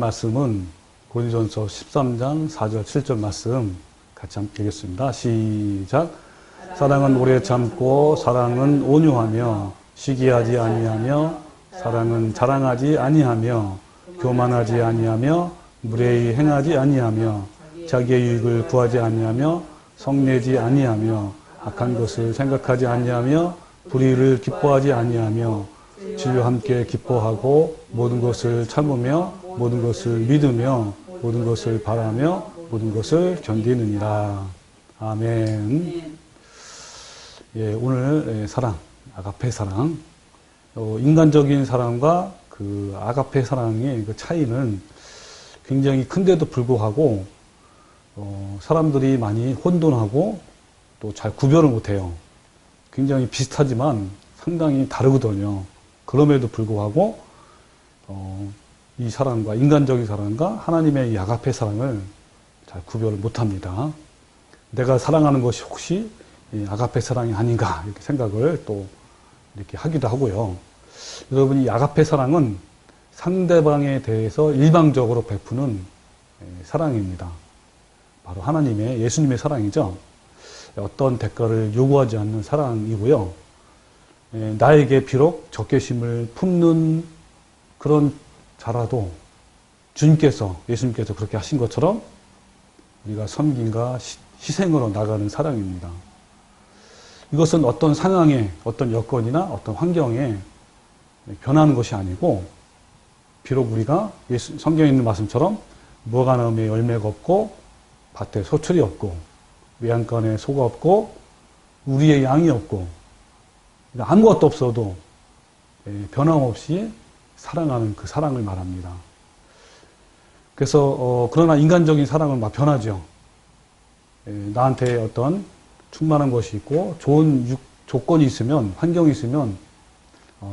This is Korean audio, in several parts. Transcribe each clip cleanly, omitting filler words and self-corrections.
말씀은 고린도전서 13장 4절 7절 말씀 같이 함께 읽겠습니다. 시작. 사랑은 오래 참고 사랑은 온유하며 시기하지 아니하며 사랑은 자랑하지 아니하며 교만하지 아니하며 무례히 행하지 아니하며 자기의 유익을 구하지 아니하며 성내지 아니하며 악한 것을 생각하지 아니하며 불의를 기뻐하지 아니하며 진리와 함께 기뻐하고 모든 것을 참으며 모든 것을 믿으며 모든 것을 바라며 모든 것을 견디느니라. 아멘. 예, 오늘 사랑, 아가페 사랑, 인간적인 사랑과 그 아가페 사랑의 그 차이는 굉장히 큰데도 불구하고 사람들이 많이 혼돈하고 또 잘 구별을 못해요. 굉장히 비슷하지만 상당히 다르거든요. 그럼에도 불구하고 이 사랑과 인간적인 사랑과 하나님의 이 아가페 사랑을 잘 구별을 못합니다. 내가 사랑하는 것이 혹시 이 아가페 사랑이 아닌가 이렇게 생각을 또 이렇게 하기도 하고요. 여러분, 이 아가페 사랑은 상대방에 대해서 일방적으로 베푸는 사랑입니다. 바로 하나님의, 예수님의 사랑이죠. 어떤 대가를 요구하지 않는 사랑이고요. 나에게 비록 적개심을 품는 그런 자라도 주님께서, 예수님께서 그렇게 하신 것처럼 우리가 섬김과 희생으로 나가는 사랑입니다. 이것은 어떤 상황에, 어떤 여건이나 어떤 환경에 변하는 것이 아니고, 비록 우리가 성경에 있는 말씀처럼 무화과나무에 열매가 없고 밭에 소출이 없고 외양간에 소가 없고 우리의 양이 없고 아무것도 없어도 변함없이 사랑하는 그 사랑을 말합니다. 그래서 그러나 인간적인 사랑은 막 변하죠. 나한테 어떤 충만한 것이 있고 좋은 조건이 있으면, 환경이 있으면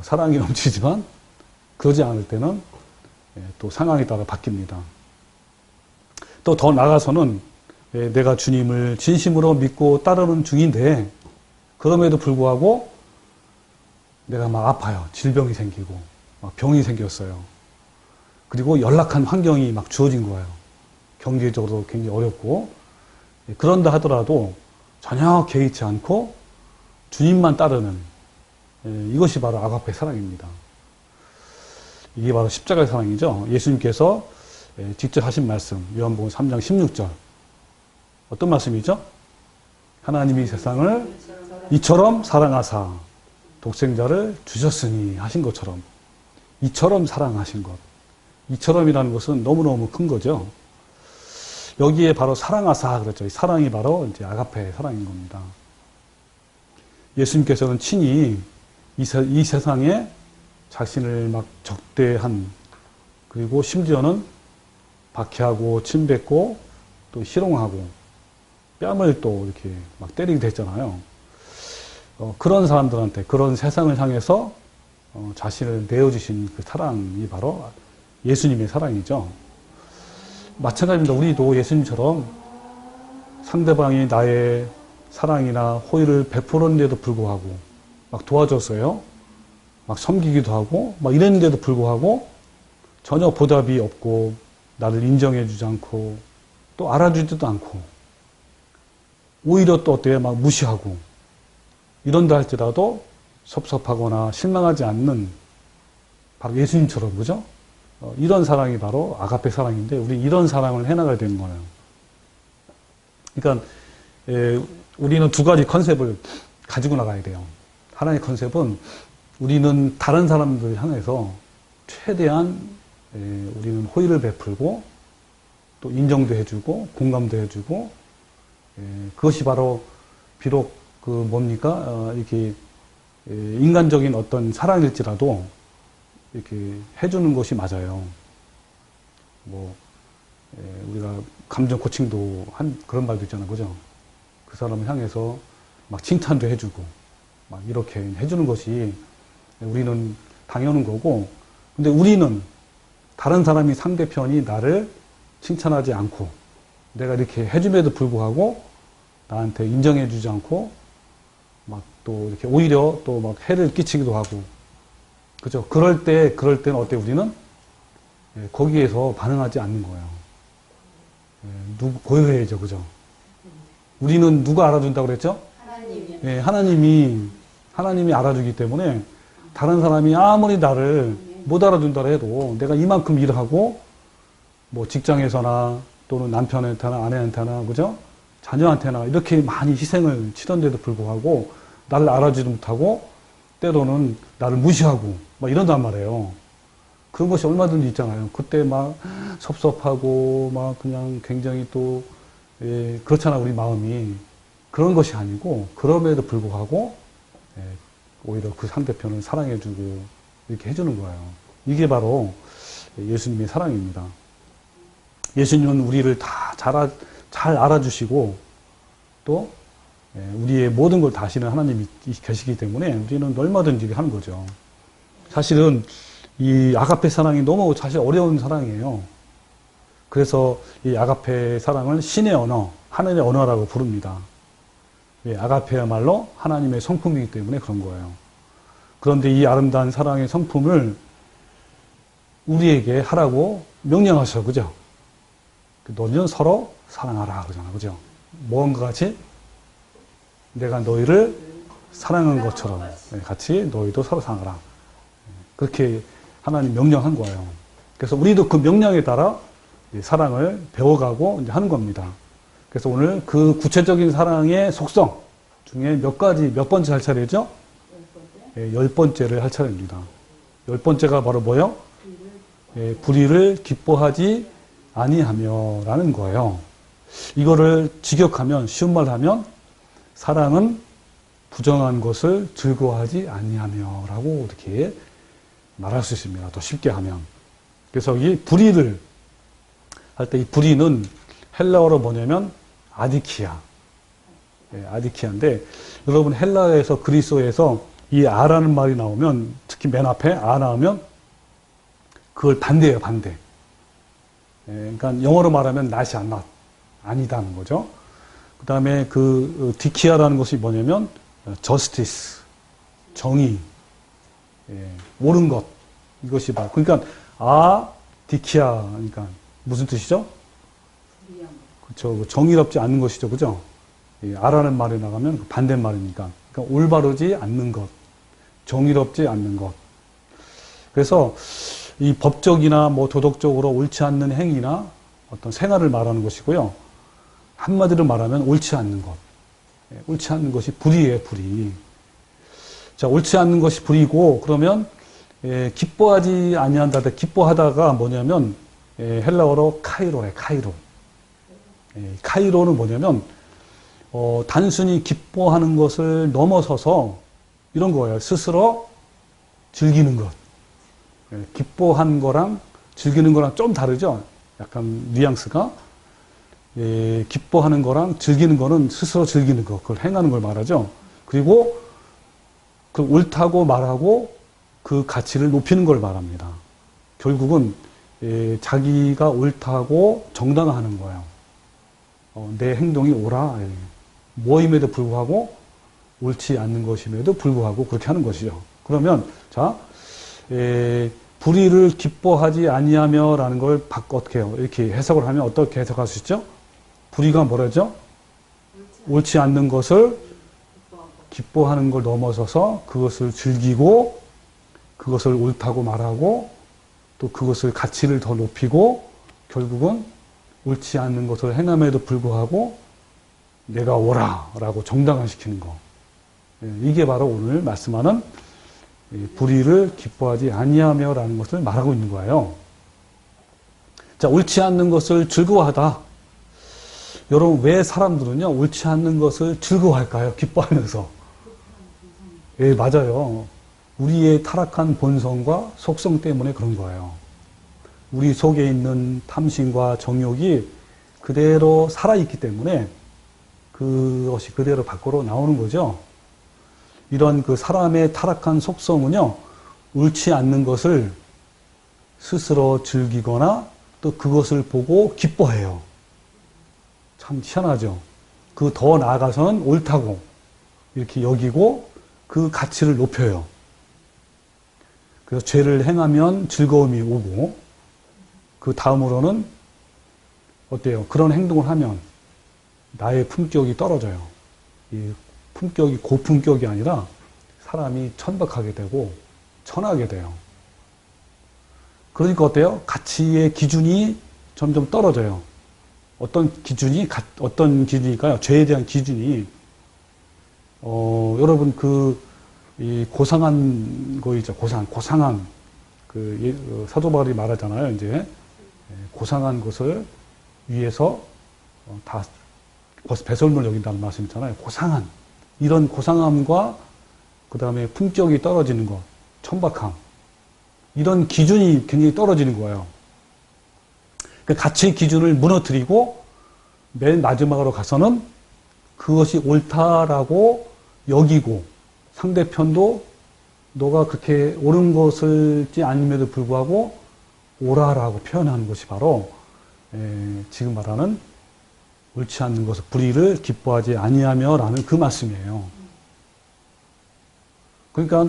사랑이 넘치지만 그러지 않을 때는 또 상황에 따라 바뀝니다. 또 더 나아가서는 내가 주님을 진심으로 믿고 따르는 중인데 그럼에도 불구하고 내가 막 아파요. 질병이 생기고 막 병이 생겼어요. 그리고 연락한 환경이 막 주어진 거예요. 경제적으로 굉장히 어렵고, 그런다 하더라도 전혀 개의치 않고 주님만 따르는, 이것이 바로 아가페 사랑입니다. 이게 바로 십자가의 사랑이죠. 예수님께서 직접 하신 말씀, 요한복음 3장 16절. 어떤 말씀이죠? 하나님이 세상을 이처럼 사랑하사 독생자를 주셨으니 하신 것처럼, 이처럼 사랑하신 것. 이처럼이라는 것은 너무너무 큰 거죠. 여기에 바로 사랑하사 그랬죠. 사랑이 바로 이제 아가페 사랑인 겁니다. 예수님께서는 친히 이 세상에 자신을 막 적대한, 그리고 심지어는 박해하고 침뱉고 또 희롱하고 뺨을 또 이렇게 막 때리기도 했잖아요. 그런 사람들한테, 그런 세상을 향해서 자신을 내어주신 그 사랑이 바로 예수님의 사랑이죠. 마찬가지입니다. 우리도 예수님처럼 상대방이 나의 사랑이나 호의를 베풀었는데도 불구하고 막 도와줬어요. 막 섬기기도 하고 막 이랬는데도 불구하고 전혀 보답이 없고 나를 인정해주지 않고 또 알아주지도 않고 오히려 또 어때요? 막 무시하고 이런다 할지라도 섭섭하거나 실망하지 않는 바로 예수님처럼, 그죠? 이런 사랑이 바로 아가페 사랑인데 우리 이런 사랑을 해나가야 되는 거예요. 그러니까 우리는 두 가지 컨셉을 가지고 나가야 돼요. 하나의 컨셉은 우리는 다른 사람들을 향해서 최대한 우리는 호의를 베풀고 또 인정도 해주고 공감도 해주고, 그것이 바로 비록 그 뭡니까 이렇게 인간적인 어떤 사랑일지라도 이렇게 해주는 것이 맞아요. 뭐 우리가 감정 코칭도 한 그런 말도 있잖아요, 그죠? 그 사람을 향해서 막 칭찬도 해주고 막 이렇게 해주는 것이 우리는 당연한 거고, 근데 우리는 다른 사람이 상대편이 나를 칭찬하지 않고 내가 이렇게 해줌에도 불구하고 나한테 인정해주지 않고 막 또 이렇게 오히려 또 막 해를 끼치기도 하고, 그죠? 그럴 때는 어때 우리는 거기에서 반응하지 않는 거예요. 고요해야죠, 그죠? 우리는 누가 알아준다고 그랬죠? 하나님이 알아주기 때문에 다른 사람이 아무리 나를 못 알아준다고 해도 내가 이만큼 일을 하고 뭐 직장에서나 또는 남편한테나 아내한테나 그죠? 자녀한테나 이렇게 많이 희생을 치렀는데도 불구하고 나를 알아주지 못하고 때로는 나를 무시하고 막 이런단 말이에요. 그런 것이 얼마든지 있잖아요. 그때 막 섭섭하고 막 그냥 굉장히 또 그렇잖아 우리 마음이. 그런 것이 아니고 그럼에도 불구하고 오히려 그 상대편을 사랑해주고 이렇게 해주는 거예요. 이게 바로 예수님의 사랑입니다. 예수님은 우리를 다 잘 알아주시고 또 우리의 모든 걸 다 아시는 하나님이 계시기 때문에 우리는 얼마든지 하는 거죠. 사실은 이 아가페 사랑이 너무 사실 어려운 사랑이에요. 그래서 이 아가페 사랑을 신의 언어, 하늘의 언어라고 부릅니다. 아가페야말로 하나님의 성품이기 때문에 그런 거예요. 그런데 이 아름다운 사랑의 성품을 우리에게 하라고 명령하셔, 그죠? 너희는 서로 사랑하라, 그러잖아, 그죠? 뭔가 같이 내가 너희를 사랑한 것처럼 같이 너희도 서로 사랑하라. 그렇게 하나님 명령한 거예요. 그래서 우리도 그 명령에 따라 사랑을 배워가고 이제 하는 겁니다. 그래서 오늘 그 구체적인 사랑의 속성 중에 몇 번째 할 차례죠? 10번째를 할 차례입니다. 10번째가 바로 뭐요? 불의를 기뻐하지 아니하며 라는 거예요. 이거를 직역하면, 쉬운 말로 하면 사랑은 부정한 것을 즐거워하지 아니하며 라고 이렇게 말할 수 있습니다. 더 쉽게 하면. 그래서 이 불의를 할 때 이 불의는 헬라어로 뭐냐면 아디키아. 아디키아인데 여러분 헬라에서 그리스어에서 이 아라는 말이 나오면 특히 맨 앞에 아 나오면 그걸 반대예요, 반대. 그러니까 영어로 말하면 not이 not, 아니다는 거죠. 그 다음에 그 디키아라는 것이 뭐냐면 justice, 정의, 옳은 것 이것이 바로 그러니까 디키아 그러니까 무슨 뜻이죠? 그렇죠. 정의롭지 않는 것이죠, 그죠? 아라는 말이 나가면 반대말이니까. 그러니까 올바르지 않는 것, 정의롭지 않는 것. 그래서 이 법적이나 뭐 도덕적으로 옳지 않는 행위나 어떤 생활을 말하는 것이고요. 한마디로 말하면 옳지 않는 것. 옳지 않는 것이 불의예요, 불의. 자, 옳지 않는 것이 불의고 그러면 기뻐하지 아니한다. 기뻐하다가 뭐냐면 헬라어로 카이로래, 카이로. 카이로는 뭐냐면 단순히 기뻐하는 것을 넘어서서 이런 거예요. 스스로 즐기는 것. 기뻐한 거랑 즐기는 거랑 좀 다르죠? 약간 뉘앙스가. 기뻐하는 거랑 즐기는 거는 스스로 즐기는 것, 그걸 행하는 걸 말하죠. 그리고 그 옳다고 말하고 그 가치를 높이는 걸 말합니다. 결국은 자기가 옳다고 정당화하는 거예요. 내 행동이 옳아. 뭐임에도 불구하고 옳지 않는 것임에도 불구하고 그렇게 하는 것이죠. 그러면 자 불의를 기뻐하지 아니하며 라는 걸 어떻게 해요? 이렇게 해석을 하면 어떻게 해석할 수 있죠? 불의가 뭐라죠? 옳지 않는 것을 기뻐하는 걸 넘어서서 그것을 즐기고 그것을 옳다고 말하고 또 그것을 가치를 더 높이고 결국은 옳지 않는 것을 행함에도 불구하고 내가 옳아라고 정당화시키는 거. 이게 바로 오늘 말씀하는 불의를 기뻐하지 아니하며라는 것을 말하고 있는 거예요. 자, 옳지 않는 것을 즐거워하다. 여러분 왜 사람들은요 옳지 않는 것을 즐거워할까요? 기뻐하면서. 예, 맞아요. 우리의 타락한 본성과 속성 때문에 그런 거예요. 우리 속에 있는 탐심과 정욕이 그대로 살아있기 때문에 그것이 그대로 밖으로 나오는 거죠. 이런 그 사람의 타락한 속성은요, 옳지 않는 것을 스스로 즐기거나 또 그것을 보고 기뻐해요. 참 희한하죠. 그 더 나아가서는 옳다고 이렇게 여기고 그 가치를 높여요. 그래서 죄를 행하면 즐거움이 오고 그 다음으로는 어때요? 그런 행동을 하면 나의 품격이 떨어져요. 이 품격이 고품격이 아니라 사람이 천박하게 되고 천하게 돼요. 그러니까 어때요? 가치의 기준이 점점 떨어져요. 어떤 기준일까요? 죄에 대한 기준이, 여러분, 이 고상한 거 있죠. 고상한, 사도 바울이 말하잖아요. 이제, 고상한 것을 위해서, 다, 배설물 여긴다는 말씀 있잖아요. 고상한. 이런 고상함과, 그 다음에 품격이 떨어지는 것, 천박함. 이런 기준이 굉장히 떨어지는 거예요. 그 가치의 기준을 무너뜨리고 맨 마지막으로 가서는 그것이 옳다라고 여기고 상대편도 너가 그렇게 옳은 것을지 아님에도 불구하고 옳아라고 표현하는 것이 바로 지금 말하는 옳지 않는 것을 불의를 기뻐하지 아니하며라는 그 말씀이에요. 그러니까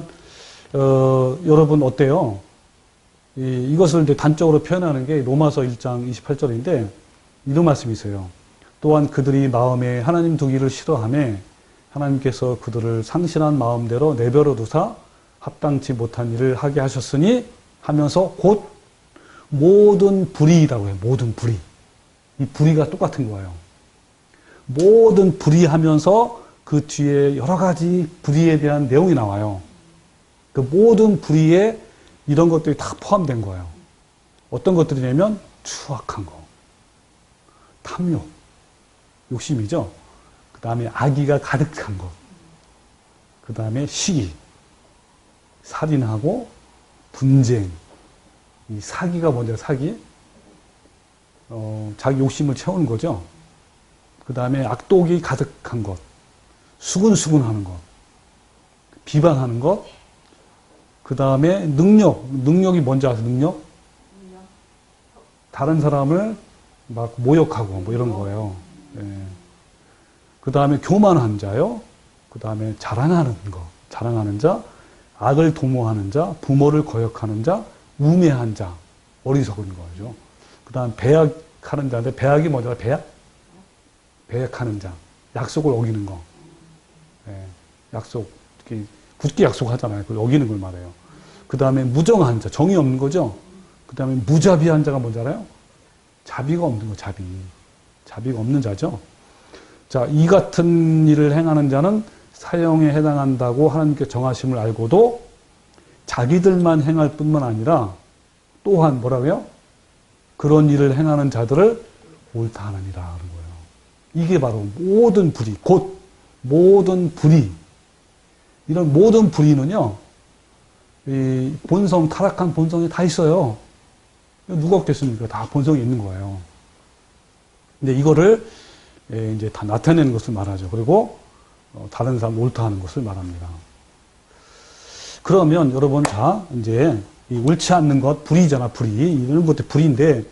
여러분 어때요? 이것을 이제 단적으로 표현하는 게 로마서 1장 28절인데 이런 말씀이 있어요. 또한 그들이 마음에 하나님 두기를 싫어하며 하나님께서 그들을 상실한 마음대로 내버려 두사 합당치 못한 일을 하게 하셨으니 하면서 곧 모든 불의라고 해요. 모든 불의. 이 불의가 똑같은 거예요. 모든 불의하면서 그 뒤에 여러 가지 불의에 대한 내용이 나와요. 그 모든 불의에 이런 것들이 다 포함된 거예요. 어떤 것들이냐면 추악한 거, 탐욕, 욕심이죠. 그 다음에 악의가 가득한 것, 그 다음에 시기, 살인하고 분쟁, 이 사기가 뭔지 사기? 자기 욕심을 채우는 거죠. 그 다음에 악독이 가득한 것, 수근수근하는 것, 비방하는 것, 그 다음에 능력이 뭔지 아세요? 능력? 다른 사람을 막 모욕하고 뭐 이런 거예요. 그 다음에 교만한 자요. 그 다음에 자랑하는 자, 악을 도모하는 자, 부모를 거역하는 자, 우매한 자, 어리석은 거죠. 그 다음 배약하는 자인데 배약이 뭐죠? 배약하는 자, 약속을 어기는 거. 약속, 굳게 약속하잖아요. 그걸 어기는 걸 말해요. 그 다음에 무정한 자, 정이 없는 거죠. 그 다음에 무자비한 자가 뭔지 알아요? 자비가 없는 거, 자비가 없는 자죠. 자, 이 같은 일을 행하는 자는 사형에 해당한다고 하나님께 정하심을 알고도 자기들만 행할 뿐만 아니라 또한 뭐라고요? 그런 일을 행하는 자들을 옳다 하느니라 하는 거예요. 이게 바로 모든 불의, 곧 모든 불의. 이런 모든 불의는요, 이 본성, 타락한 본성이 다 있어요. 누가 없겠습니까? 다 본성이 있는 거예요. 근데 이거를 이제 다 나타내는 것을 말하죠. 그리고 다른 사람 옳다 하는 것을 말합니다. 그러면 여러분, 자, 이제 이 옳지 않는 것, 불의잖아, 불의. 이런 것도 불의인데,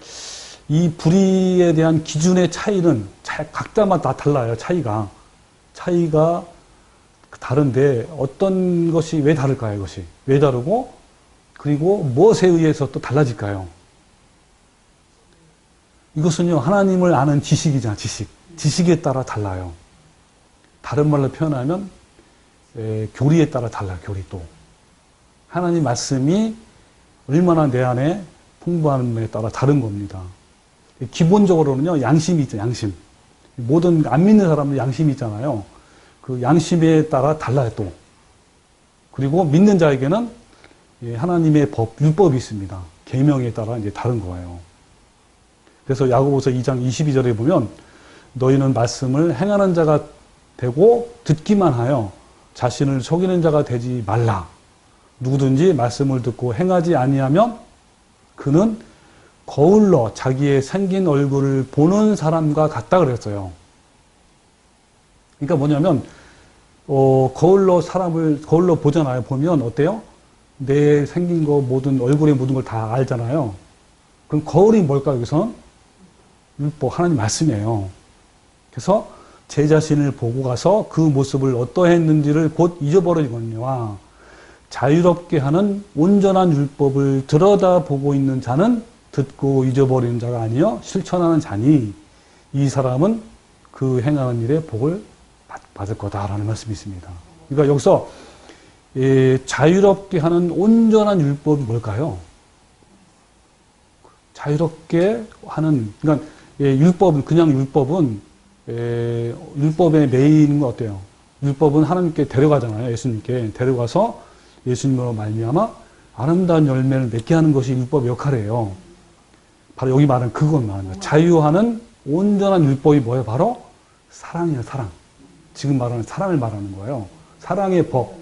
이 불의에 대한 기준의 차이는 각자마다 달라요, 차이가 다른데 어떤 것이 왜 다를까요? 이것이 왜 다르고 그리고 무엇에 의해서 또 달라질까요? 이것은요, 하나님을 아는 지식이잖아. 지식에 따라 달라요. 다른 말로 표현하면 교리에 따라 달라요. 교리 또 하나님 말씀이 얼마나 내 안에 풍부함에 따라 다른 겁니다. 기본적으로는요, 양심이 있죠. 양심. 모든 안 믿는 사람은 양심이 있잖아요. 그 양심에 따라 달라요, 또. 그리고 믿는 자에게는 하나님의 법, 율법이 있습니다. 계명에 따라 이제 다른 거예요. 그래서 야고보서 2장 22절에 보면 너희는 말씀을 행하는 자가 되고 듣기만 하여 자신을 속이는 자가 되지 말라. 누구든지 말씀을 듣고 행하지 아니하면 그는 거울로 자기의 생긴 얼굴을 보는 사람과 같다 그랬어요. 그러니까 뭐냐면 거울로 보잖아요. 보면 어때요? 내 생긴 거 모든 얼굴에 모든 걸 다 알잖아요. 그럼 거울이 뭘까 여기서? 율법, 하나님 말씀이에요. 그래서 제 자신을 보고 가서 그 모습을 어떠했는지를 곧 잊어버리거니와 자유롭게 하는 온전한 율법을 들여다보고 있는 자는 듣고 잊어버리는 자가 아니요 실천하는 자니 이 사람은 그 행하는 일에 복을 받을 거다라는 말씀이 있습니다. 그러니까 여기서 자유롭게 하는 온전한 율법이 뭘까요? 자유롭게 하는, 그러니까 율법은 그냥 율법은 율법의 메인은 어때요? 율법은 하나님께 데려가잖아요. 예수님께 데려가서 예수님으로 말미암아 아름다운 열매를 맺게 하는 것이 율법의 역할이에요. 바로 여기 말하는 그것 말합니다. 자유하는 온전한 율법이 뭐예요? 바로 사랑이에요. 사랑. 지금 말하는 사랑을 말하는 거예요. 사랑의 법.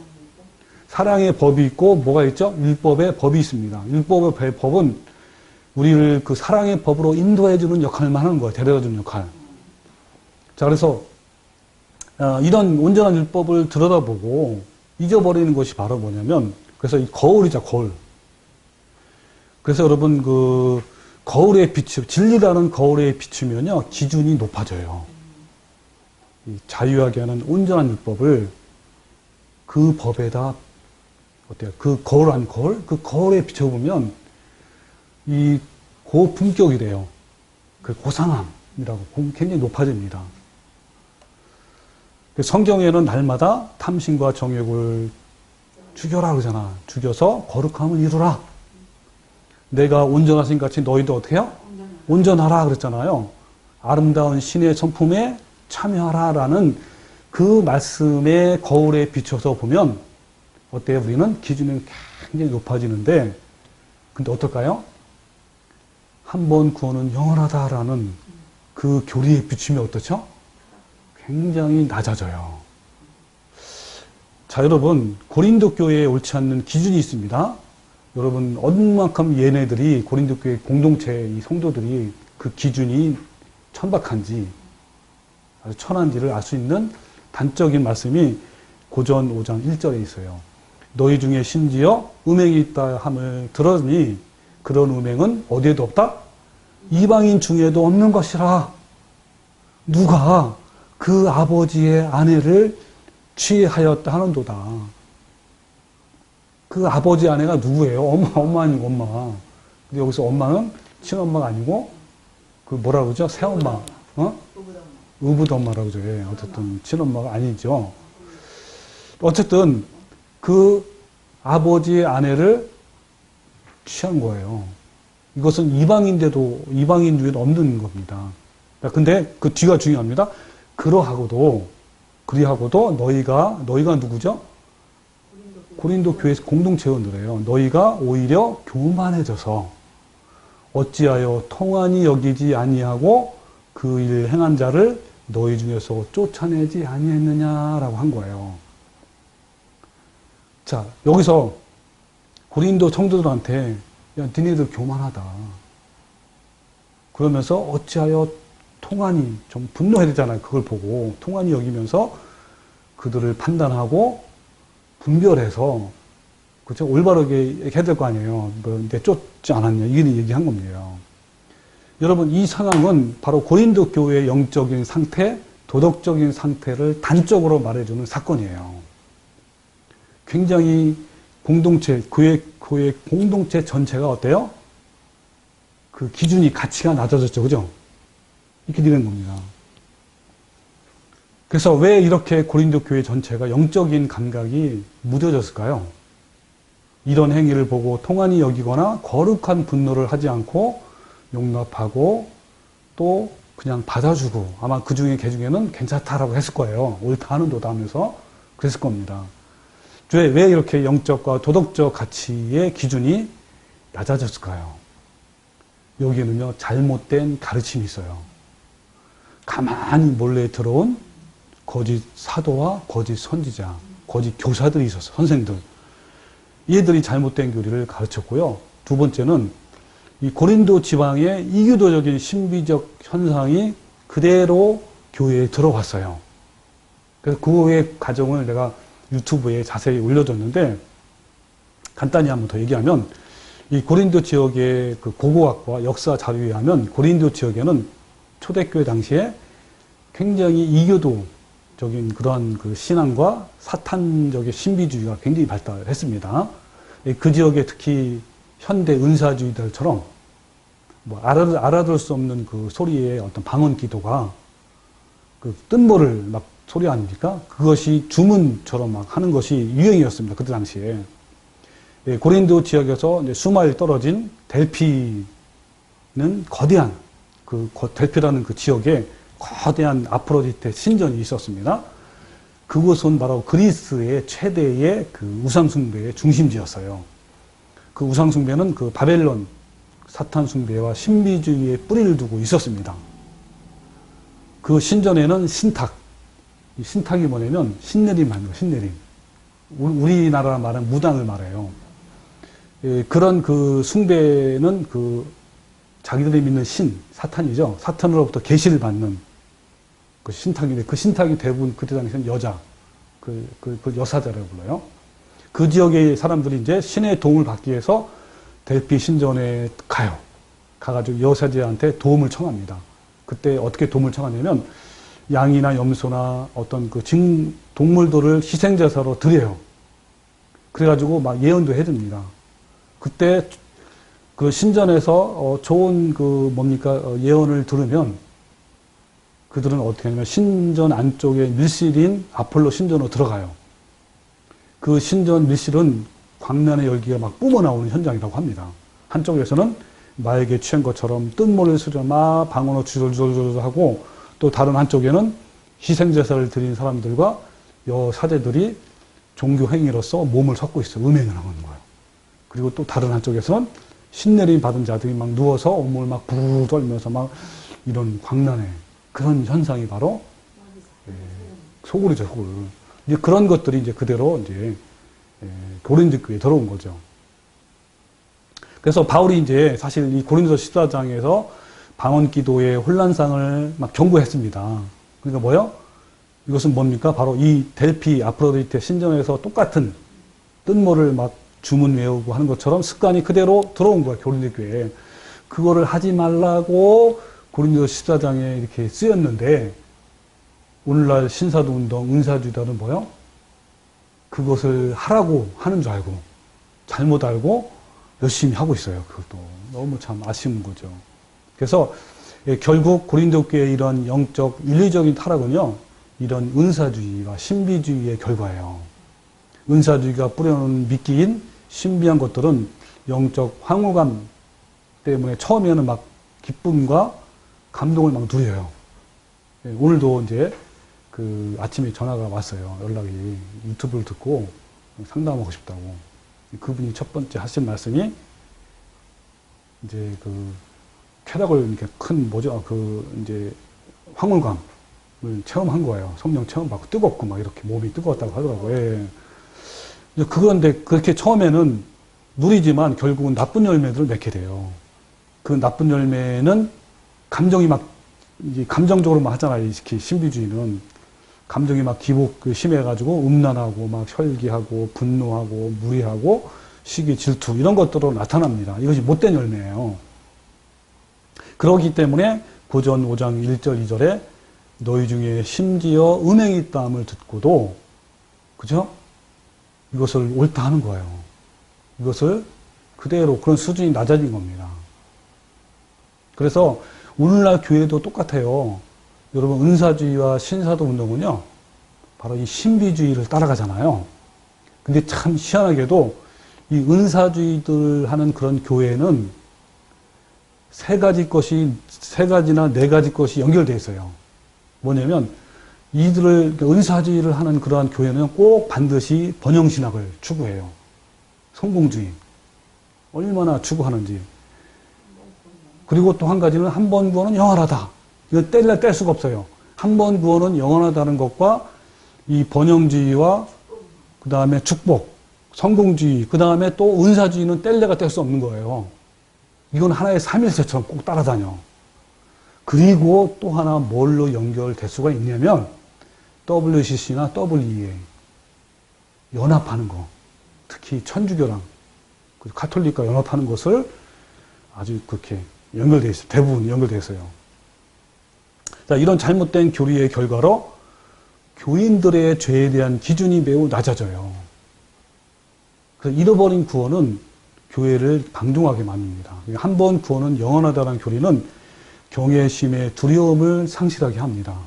사랑의 법이 있고 뭐가 있죠? 율법의 법이 있습니다. 율법의 법은 우리를 그 사랑의 법으로 인도해주는 역할만 하는 거예요. 데려다주는 역할. 자, 그래서 이런 온전한 율법을 들여다보고 잊어버리는 것이 바로 뭐냐면, 그래서 이 거울이죠, 거울. 그래서 여러분 그 거울에 비추, 진리라는 거울에 비추면요 기준이 높아져요. 이 자유하게 하는 온전한 율법을 그 법에다 어때요? 그 거울 안 거울? 그 거울에 비춰보면 이 고품격이 돼요. 그 고상함이라고 굉장히 높아집니다. 성경에는 날마다 탐심과 정욕을 죽여라 그러잖아. 죽여서 거룩함을 이루라. 내가 온전하신 같이 너희도 어떻게 해요? 온전하라 그랬잖아요. 아름다운 신의 성품에 참여하라라는 그 말씀의 거울에 비춰서 보면 어때요? 우리는 기준이 굉장히 높아지는데, 근데 어떨까요? 한 번 구원은 영원하다라는 그 교리에 비추면 어떻죠? 굉장히 낮아져요. 자, 여러분, 고린도 교회에 옳지 않는 기준이 있습니다. 여러분, 얼만큼 얘네들이, 고린도 교회 공동체 이 성도들이 그 기준이 천박한지, 아주 천한지를 알 수 있는 단적인 말씀이 고전 5장 1절에 있어요. 너희 중에 심지어 음행이 있다 함을 들으니 그런 음행은 어디에도 없다? 이방인 중에도 없는 것이라. 누가 그 아버지의 아내를 취하였다 하는도다. 그 아버지 아내가 누구예요? 엄마 아니고 엄마. 근데 여기서 엄마는 친엄마가 아니고 그 뭐라 그러죠? 새엄마. 의붓엄마라고 그러죠. 예, 어쨌든 친엄마가 아니죠. 어쨌든 그 아버지의 아내를 취한 거예요. 이것은 이방인데도 이방인 중에도 없는 겁니다. 근데 그 뒤가 중요합니다. 그리하고도 너희가 누구죠? 고린도 교회 공동체원들이에요. 너희가 오히려 교만해져서 어찌하여 통한이 여기지 아니하고 그 일 행한 자를 너희 중에서 쫓아내지 아니했느냐라고 한 거예요. 자, 여기서 고린도 성도들한테 야, 니네들 교만하다. 그러면서 어찌하여 통한이 좀 분노해야 되잖아요. 그걸 보고 통한이 여기면서 그들을 판단하고 분별해서 그렇죠? 올바르게 해야 될 거 아니에요. 뭐, 내 쫓지 않았냐 이런 얘기한 겁니다. 여러분 이 상황은 바로 고린도 교회의 영적인 상태, 도덕적인 상태를 단적으로 말해주는 사건이에요. 굉장히 공동체, 교회 공동체 전체가 어때요? 그 기준이 가치가 낮아졌죠. 그죠? 이렇게 되는 겁니다. 그래서 왜 이렇게 고린도 교회 전체가 영적인 감각이 무뎌졌을까요? 이런 행위를 보고 통한이 여기거나 거룩한 분노를 하지 않고 용납하고 또 그냥 받아주고 아마 그 중에 개 중에는 괜찮다라고 했을 거예요. 옳다 하는도다 하면서 그랬을 겁니다. 왜 이렇게 영적과 도덕적 가치의 기준이 낮아졌을까요? 여기에는요, 잘못된 가르침이 있어요. 가만히 몰래 들어온 거짓 사도와 거짓 선지자, 거짓 교사들이 있었어요. 선생들. 얘들이 잘못된 교리를 가르쳤고요. 두 번째는 이 고린도 지방의 이교도적인 신비적 현상이 그대로 교회에 들어왔어요. 그래서 그 후의 과정을 내가 유튜브에 자세히 올려줬는데 간단히 한번 더 얘기하면 이 고린도 지역의 그 고고학과 역사 자료에 의하면 고린도 지역에는 초대교회 당시에 굉장히 이교도적인 그러한 그 신앙과 사탄적인 신비주의가 굉장히 발달했습니다. 그 지역에 특히 현대 은사주의들처럼 뭐 알아들 수 없는 그 소리의 어떤 방언 기도가 그 뜬모를 막 소리 아닙니까? 그것이 주문처럼 막 하는 것이 유행이었습니다. 그때 당시에. 예, 고린도 지역에서 이제 수마일 떨어진 델피는 거대한 델피라는 그 지역에 거대한 아프로디테 신전이 있었습니다. 그곳은 바로 그리스의 최대의 그 우상숭배의 중심지였어요. 그 우상숭배는 그 바벨론 사탄숭배와 신비주의의 뿌리를 두고 있었습니다. 그 신전에는 신탁, 이 신탁이 뭐냐면 신내림 하는 거, 신내림. 우리나라 말은 무당을 말해요. 예, 그런 그 숭배는 그 자기들이 믿는 신, 사탄이죠. 사탄으로부터 계시를 받는 그 신탁인데 그 신탁이 대부분 그때 당시에는 여자, 그 여사자라고 불러요. 그 지역의 사람들이 이제 신의 도움을 받기 위해서 델피 신전에 가요. 가가지고 여사제한테 도움을 청합니다. 그때 어떻게 도움을 청하냐면 양이나 염소나 어떤 그 동물들을 희생제사로 드려요. 그래가지고 막 예언도 해줍니다. 그때 그 신전에서 좋은 그 뭡니까 예언을 들으면 그들은 어떻게 하냐면 신전 안쪽에 밀실인 아폴로 신전으로 들어가요. 그 신전 밀실은 광란의 열기가 막 뿜어나오는 현장이라고 합니다. 한쪽에서는 마에게 취한 것처럼 뜬모를 수려 막 방언으로 주절주절 하고 또 다른 한쪽에는 희생제사를 드린 사람들과 여사제들이 종교 행위로서 몸을 섞고 있어요. 음행을 하고 있는 거예요. 그리고 또 다른 한쪽에서는 신내림 받은 자들이 막 누워서 온몸을 막 부르르 떨면서 막 이런 광란의 그런 현상이 바로 소굴이죠, 소굴. 이제 그런 것들이 이제 그대로 이제 고린도 교회에 들어온 거죠. 그래서 바울이 이제 사실 이 고린도 14장에서 방언 기도의 혼란상을 막 경고했습니다. 그러니까 뭐요? 이것은 뭡니까? 바로 이 델피 아프로디테 신전에서 똑같은 뜬모를 막 주문 외우고 하는 것처럼 습관이 그대로 들어온 거야, 고린도 교회에. 그거를 하지 말라고 고린도 14장에 이렇게 쓰였는데, 오늘날 신사도 운동, 은사주의자는 뭐요? 그것을 하라고 하는 줄 알고, 잘못 알고 열심히 하고 있어요. 그것도. 너무 참 아쉬운 거죠. 그래서 결국 고린도 교회의 이런 영적, 윤리적인 타락은요, 이런 은사주의와 신비주의의 결과예요. 은사주의가 뿌려놓은 미끼인 신비한 것들은 영적 황홀감 때문에 처음에는 막 기쁨과 감동을 막 누려요. 오늘도 이제 그 아침에 전화가 왔어요. 연락이 유튜브를 듣고 상담하고 싶다고. 그분이 첫 번째 하신 말씀이 이제 그 쾌락을 이렇게 큰 뭐죠? 그 이제 황홀감을 체험한 거예요. 성령 체험받고 뜨겁고 막 이렇게 몸이 뜨거웠다고 하더라고요. 예. 그런데 그렇게 처음에는 누리지만 결국은 나쁜 열매들을 맺게 돼요. 그 나쁜 열매는 감정이 막 이제 감정적으로만 하잖아요. 특히 신비주의는 감정이 막 기복 심해가지고 음란하고 막 혈기하고 분노하고 무리하고 시기 질투 이런 것들로 나타납니다. 이것이 못된 열매예요. 그렇기 때문에 고전 5장 1절 2절에 너희 중에 심지어 음행이 있다함을 듣고도 그죠? 이것을 옳다 하는 거예요. 이것을 그대로 그런 수준이 낮아진 겁니다. 그래서 오늘날 교회도 똑같아요. 여러분 은사주의와 신사도 운동은요. 바로 이 신비주의를 따라가잖아요. 근데 참 희한하게도 이 은사주의들 하는 그런 교회는 세 가지나 네 가지 것이 연결되어 있어요. 뭐냐면 이들을 은사주의를 하는 그러한 교회는 꼭 반드시 번영신학을 추구해요. 성공주의. 얼마나 추구하는지. 그리고 또 한 가지는 한 번 구원은 영원하다. 이건 뗄 수가 없어요. 한 번 구원은 영원하다는 것과 이 번영주의와 그 다음에 축복, 성공주의, 그 다음에 또 은사주의는 뗄래가 뗄 수 없는 거예요. 이건 하나의 삼일체처럼 꼭 따라다녀. 그리고 또 하나 뭘로 연결될 수가 있냐면 WCC나 WEA 연합하는 거. 특히 천주교랑 가톨릭과 연합하는 것을 아주 그렇게 연결되어 있어요. 대부분 연결되어 있어요. 자, 이런 잘못된 교리의 결과로 교인들의 죄에 대한 기준이 매우 낮아져요. 그래서 잃어버린 구원은 교회를 방종하게 만듭니다. 한 번 구원은 영원하다는 교리는 경외심의 두려움을 상실하게 합니다.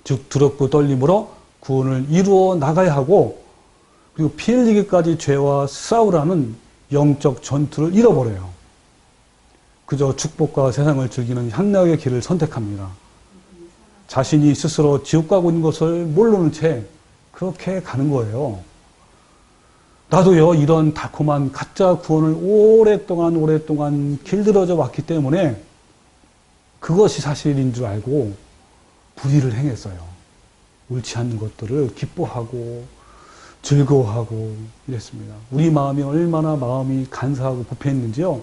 즉 두렵고 떨림으로 구원을 이루어 나가야 하고 그리고 피 흘리기까지 죄와 싸우라는 영적 전투를 잃어버려요. 그저 축복과 세상을 즐기는 향락의 길을 선택합니다. 자신이 스스로 지옥 가고 있는 것을 모르는 채 그렇게 가는 거예요. 나도요, 이런 달콤한 가짜 구원을 오랫동안 길들여져 왔기 때문에 그것이 사실인 줄 알고 불의를 행했어요. 옳지 않는 것들을 기뻐하고 즐거워하고 이랬습니다. 우리 마음이 얼마나 마음이 간사하고 부패했는지요.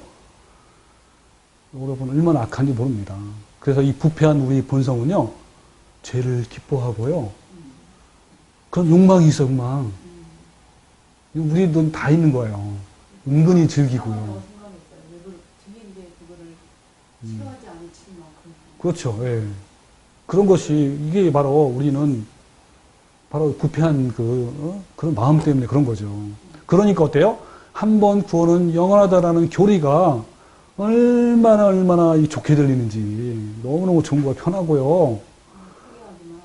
여러분 얼마나 악한지 모릅니다. 그래서 이 부패한 우리 본성은요. 죄를 기뻐하고요. 그런 욕망이 있어, 욕망. 우리 눈 다 있는 거예요. 은근히 즐기고요. 그렇죠. 예. 그런 것이 이게 바로 우리는 바로 부패한 그런 마음 때문에 그런 거죠. 그러니까 어때요? 한 번 구원은 영원하다라는 교리가 얼마나 좋게 들리는지 너무너무 정보가 편하고요.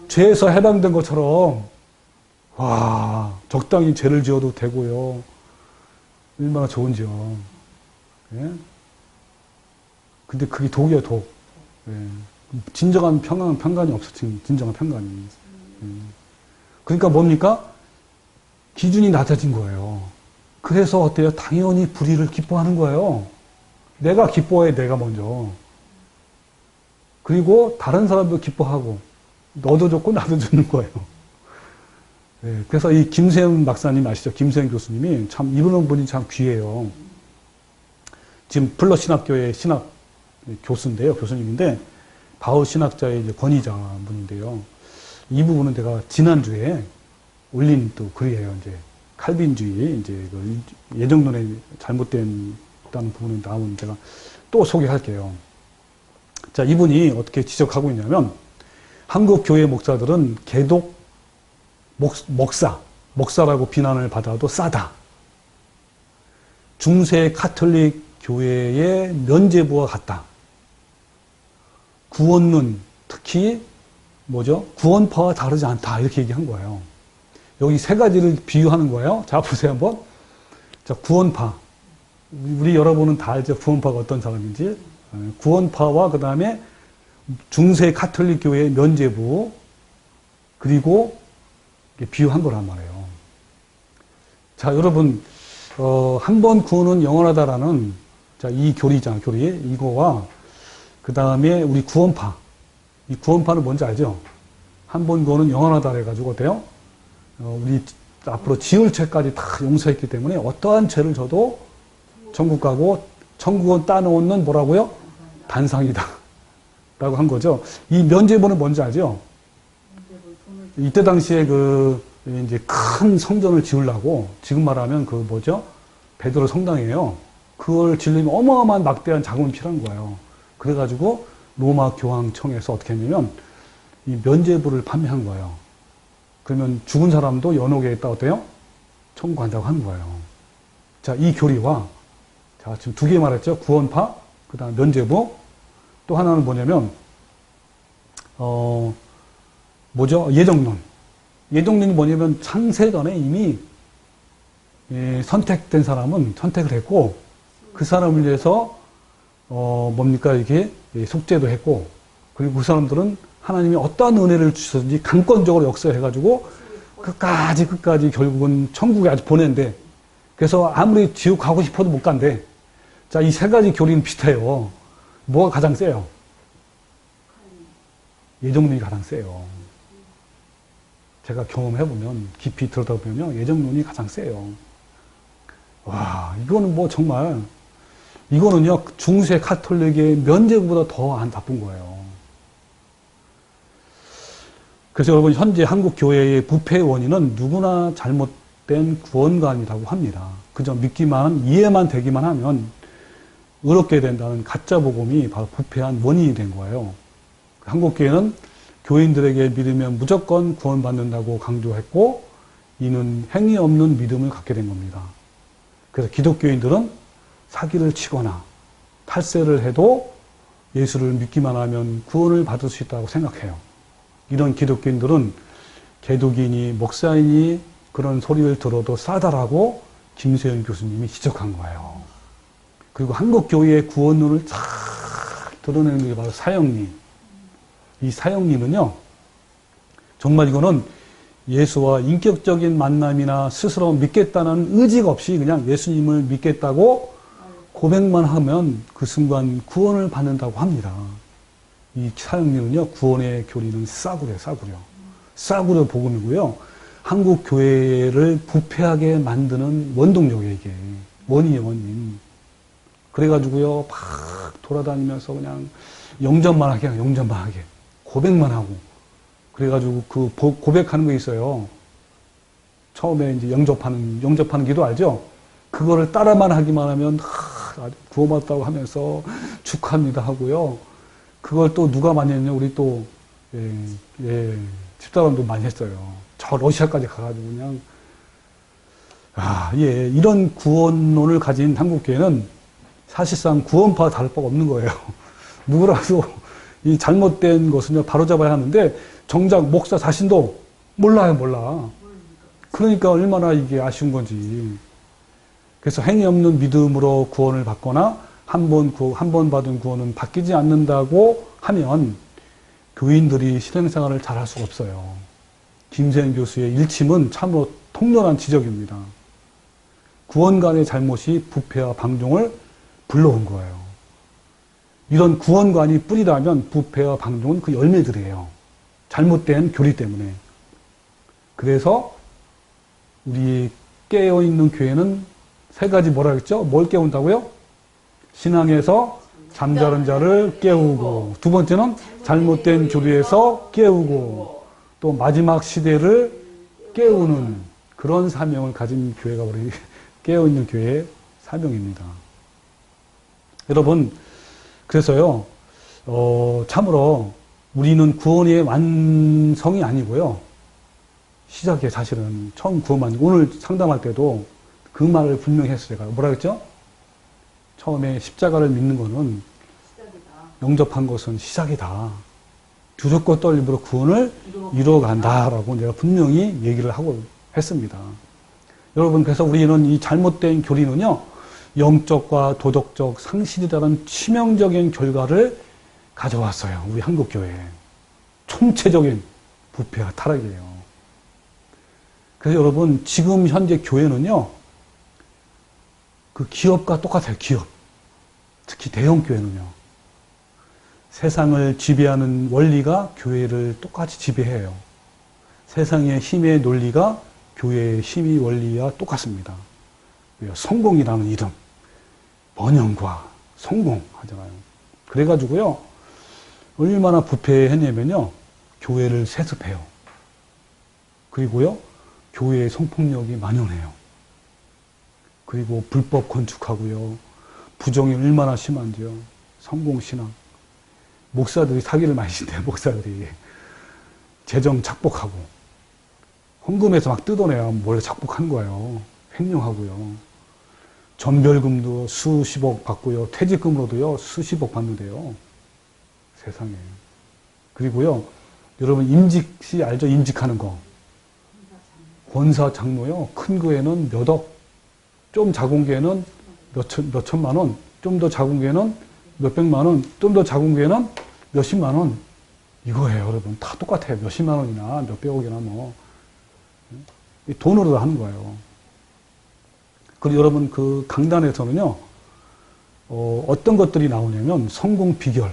죄에서 해방된 것처럼 와 적당히 죄를 지어도 되고요. 얼마나 좋은지요. 예? 근데 그게 독이에요, 독. 예. 진정한 평간이 없어, 진정한 평간이. 예. 그러니까 뭡니까? 기준이 낮아진 거예요. 그래서 어때요? 당연히 불의를 기뻐하는 거예요. 내가 기뻐해, 내가 먼저. 그리고 다른 사람도 기뻐하고, 너도 좋고 나도 주는 거예요. 네, 그래서 이 김세현 박사님 아시죠? 김세현 교수님이 참, 이분은 분이 참 귀해요. 지금 플러 신학교의 신학 교수인데요. 교수님인데, 바울 신학자의 이제 권위자 분인데요. 이 부분은 제가 지난주에 올린 또 글이에요. 이제 칼빈주의, 이제 그 예정론에 잘못된 다는 부분이 나오면 제가 또 소개할게요. 자, 이분이 어떻게 지적하고 있냐면, 한국 교회 목사들은 개독 목사라고 비난을 받아도 싸다. 중세 카톨릭 교회의 면죄부와 같다. 구원론, 특히 구원파와 다르지 않다. 이렇게 얘기한 거예요. 여기 세 가지를 비유하는 거예요. 자, 보세요, 한번. 자, 구원파. 우리 여러분은 다 알죠? 구원파가 어떤 사람인지. 구원파와 그 다음에 중세 카톨릭 교회의 면죄부, 그리고 비유한 거란 말이에요. 자, 여러분, 한 번 구원은 영원하다라는, 자, 이 교리잖아, 교리. 이거와, 그 다음에 우리 구원파. 이 구원파는 뭔지 알죠? 한 번 구원은 영원하다 해가지고 어때요? 우리 앞으로 지을 죄까지 다 용서했기 때문에 어떠한 죄를 져도 천국 가고, 천국은 따놓는 뭐라고요? 단상이다. 라고 한 거죠. 이 면죄부는 뭔지 알죠? 이때 당시에 이제 큰 성전을 지으려고, 지금 말하면 베드로 성당이에요. 그걸 지으려면 어마어마한 막대한 자금이 필요한 거예요. 그래가지고 로마 교황청에서 어떻게 했냐면 이 면죄부를 판매한 거예요. 그러면 죽은 사람도 연옥에 있다 어때요? 천국 간다고 하는 거예요. 자, 이 교리와, 자, 지금 두 개 말했죠. 구원파, 그 다음 면죄부. 또 하나는 뭐냐면, 예정론. 예정론이 뭐냐면 창세전에 이미 선택된 사람은 선택을 했고, 그 사람을 위해서 이게 속죄도 했고, 그리고 그 사람들은 하나님이 어떠한 은혜를 주셨든지 강권적으로 역사해가지고 끝까지 결국은 천국에 아직 보낸대. 그래서 아무리 지옥 가고 싶어도 못 간대. 자, 이 세 가지 교리는 비슷해요. 뭐가 가장 세요? 예정론이 가장 세요. 제가 경험해보면, 깊이 들여다보면요, 예정론이 가장 세요. 와, 이거는 정말, 이거는요, 중세 카톨릭의 면죄부보다 더 안 나쁜 거예요. 그래서 여러분, 현재 한국 교회의 부패의 원인은 누구나 잘못된 구원관이라고 합니다. 그저 이해만 되기만 하면 의롭게 된다는 가짜 복음이 바로 부패한 원인이 된 거예요. 한국 교회는 교인들에게 믿으면 무조건 구원받는다고 강조했고, 이는 행위 없는 믿음을 갖게 된 겁니다. 그래서 기독교인들은 사기를 치거나 탈세를 해도 예수를 믿기만 하면 구원을 받을 수 있다고 생각해요. 이런 기독교인들은 개독이니 목사이니 그런 소리를 들어도 싸다라고 김세현 교수님이 지적한 거예요. 그리고 한국교회의 구원론을 쫙 드러내는 게 바로 사형리. 이 사형리는요, 정말 이거는 예수와 인격적인 만남이나 스스로 믿겠다는 의지가 없이 그냥 예수님을 믿겠다고 고백만 하면 그 순간 구원을 받는다고 합니다. 이 사형리는요, 구원의 교리는 싸구려, 싸구려. 싸구려 복음이고요. 한국 교회를 부패하게 만드는 원동력이에요, 이게. 원인이에요, 원인. 그래가지고요, 막 돌아다니면서 그냥 영접만 하게, 영접만 하게. 고백만 하고. 그래가지고 그 고백하는 거 있어요. 처음에 이제 영접하는 기도 알죠? 그거를 따라만 하기만 하면, 구원받았다고 하면서 축하합니다 하고요. 그걸 또 누가 많이 했냐? 우리 또, 집사람도 많이 했어요. 저 러시아까지 가가지고 그냥, 이런 구원론을 가진 한국교회는 사실상 구원파와 다를 바가 없는 거예요. 누구라도 이 잘못된 것은요, 바로잡아야 하는데, 정작 목사 자신도 몰라요, 몰라. 그러니까 얼마나 이게 아쉬운 건지. 그래서 행위 없는 믿음으로 구원을 받거나, 한 번 받은 구원은 바뀌지 않는다고 하면, 교인들이 신앙생활을 잘 할 수가 없어요. 김세현 교수의 일침은 참으로 통렬한 지적입니다. 구원관의 잘못이 부패와 방종을 불러온 거예요. 이런 구원관이 뿌리라면 부패와 방종은 그 열매들이에요. 잘못된 교리 때문에. 그래서 우리 깨어있는 교회는 세 가지 뭐라 그랬죠? 뭘 깨운다고요? 신앙에서 잠자는 자를 깨우고, 두 번째는 잘못된 교리에서 깨우고, 또 마지막 시대를 깨우는 그런 사명을 가진 교회가 우리 깨어있는 교회의 사명입니다. 여러분, 그래서요, 참으로 우리는 구원의 완성이 아니고요. 시작이에요, 사실은. 처음 구원만. 오늘 상담할 때도 그 말을 분명히 했어요. 제가. 뭐라 그랬죠? 처음에 십자가를 믿는 거는 영접한 것은 시작이다. 두렵고 떨림으로 구원을 이루어간다라고 내가 분명히 얘기를 하고 했습니다. 여러분, 그래서 우리는 이 잘못된 교리는요, 영적과 도덕적 상실이라는 치명적인 결과를 가져왔어요. 우리 한국교회에. 총체적인 부패와 타락이에요. 그래서 여러분, 지금 현재 교회는요, 그 기업과 똑같아요, 기업. 특히 대형 교회는요. 세상을 지배하는 원리가 교회를 똑같이 지배해요. 세상의 힘의 논리가 교회의 힘의 원리와 똑같습니다. 성공이라는 이름. 번영과 성공 하잖아요. 그래가지고요, 얼마나 부패했냐면요, 교회를 세습해요. 그리고요, 교회의 성폭력이 만연해요. 그리고 불법 건축하고요, 부정이 얼마나 심한지요. 성공신앙. 목사들이 사기를 많이 친대요, 목사들이. 재정 착복하고. 헌금에서 막 뜯어내야 몰래 착복하는 거예요. 횡령하고요. 전별금도 수십억 받고요. 퇴직금으로도요, 수십억 받는데요. 세상에. 그리고요, 여러분, 임직시 알죠? 임직하는 거. 권사 장로요, 큰 교회는 몇 억, 좀 작은 교회는 몇 천만 원, 좀 더 작은 교회는 몇 백만 원, 좀 더 작은 교회는 몇십만 원. 이거예요, 여러분. 다 똑같아요. 몇십만 원이나 몇백억이나 뭐. 돈으로 하는 거예요. 그리고 여러분, 그 강단에서는요, 어떤 것들이 나오냐면, 성공 비결,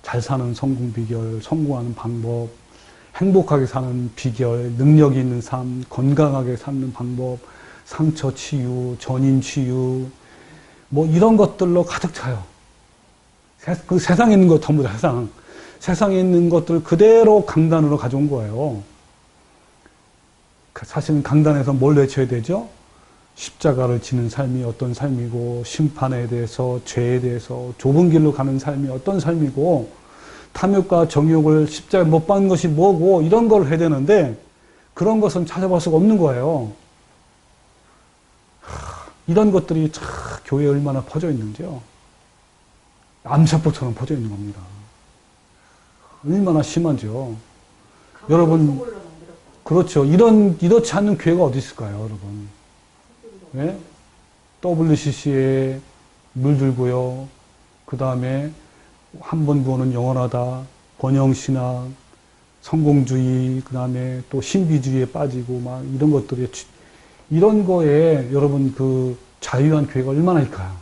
잘 사는 성공 비결, 성공하는 방법, 행복하게 사는 비결, 능력 있는 삶, 건강하게 사는 방법, 상처 치유, 전인 치유, 뭐 이런 것들로 가득 차요. 그 세상에 있는 것 전부 다 세상에 있는 것들 그대로 강단으로 가져온 거예요. 사실은 강단에서 뭘 외쳐야 되죠? 십자가를 지는 삶이 어떤 삶이고, 심판에 대해서, 죄에 대해서, 좁은 길로 가는 삶이 어떤 삶이고, 탐욕과 정욕을 십자가에 못 박는 것이 뭐고, 이런 걸 해야 되는데, 그런 것은 찾아볼 수가 없는 거예요. 이런 것들이 참 교회에 얼마나 퍼져 있는지요. 암세포처럼 퍼져 있는 겁니다. 얼마나 심한지요. 여러분, 그렇죠. 이렇지 않는 교회가 어디 있을까요, 여러분? 네? WCC에 물들고요. 그 다음에 한 번 구원은 영원하다. 번영신앙, 성공주의, 그 다음에 또 신비주의에 빠지고 막 이런 것들이, 이런 거에 여러분 그 자유한 교회가 얼마나 있을까요?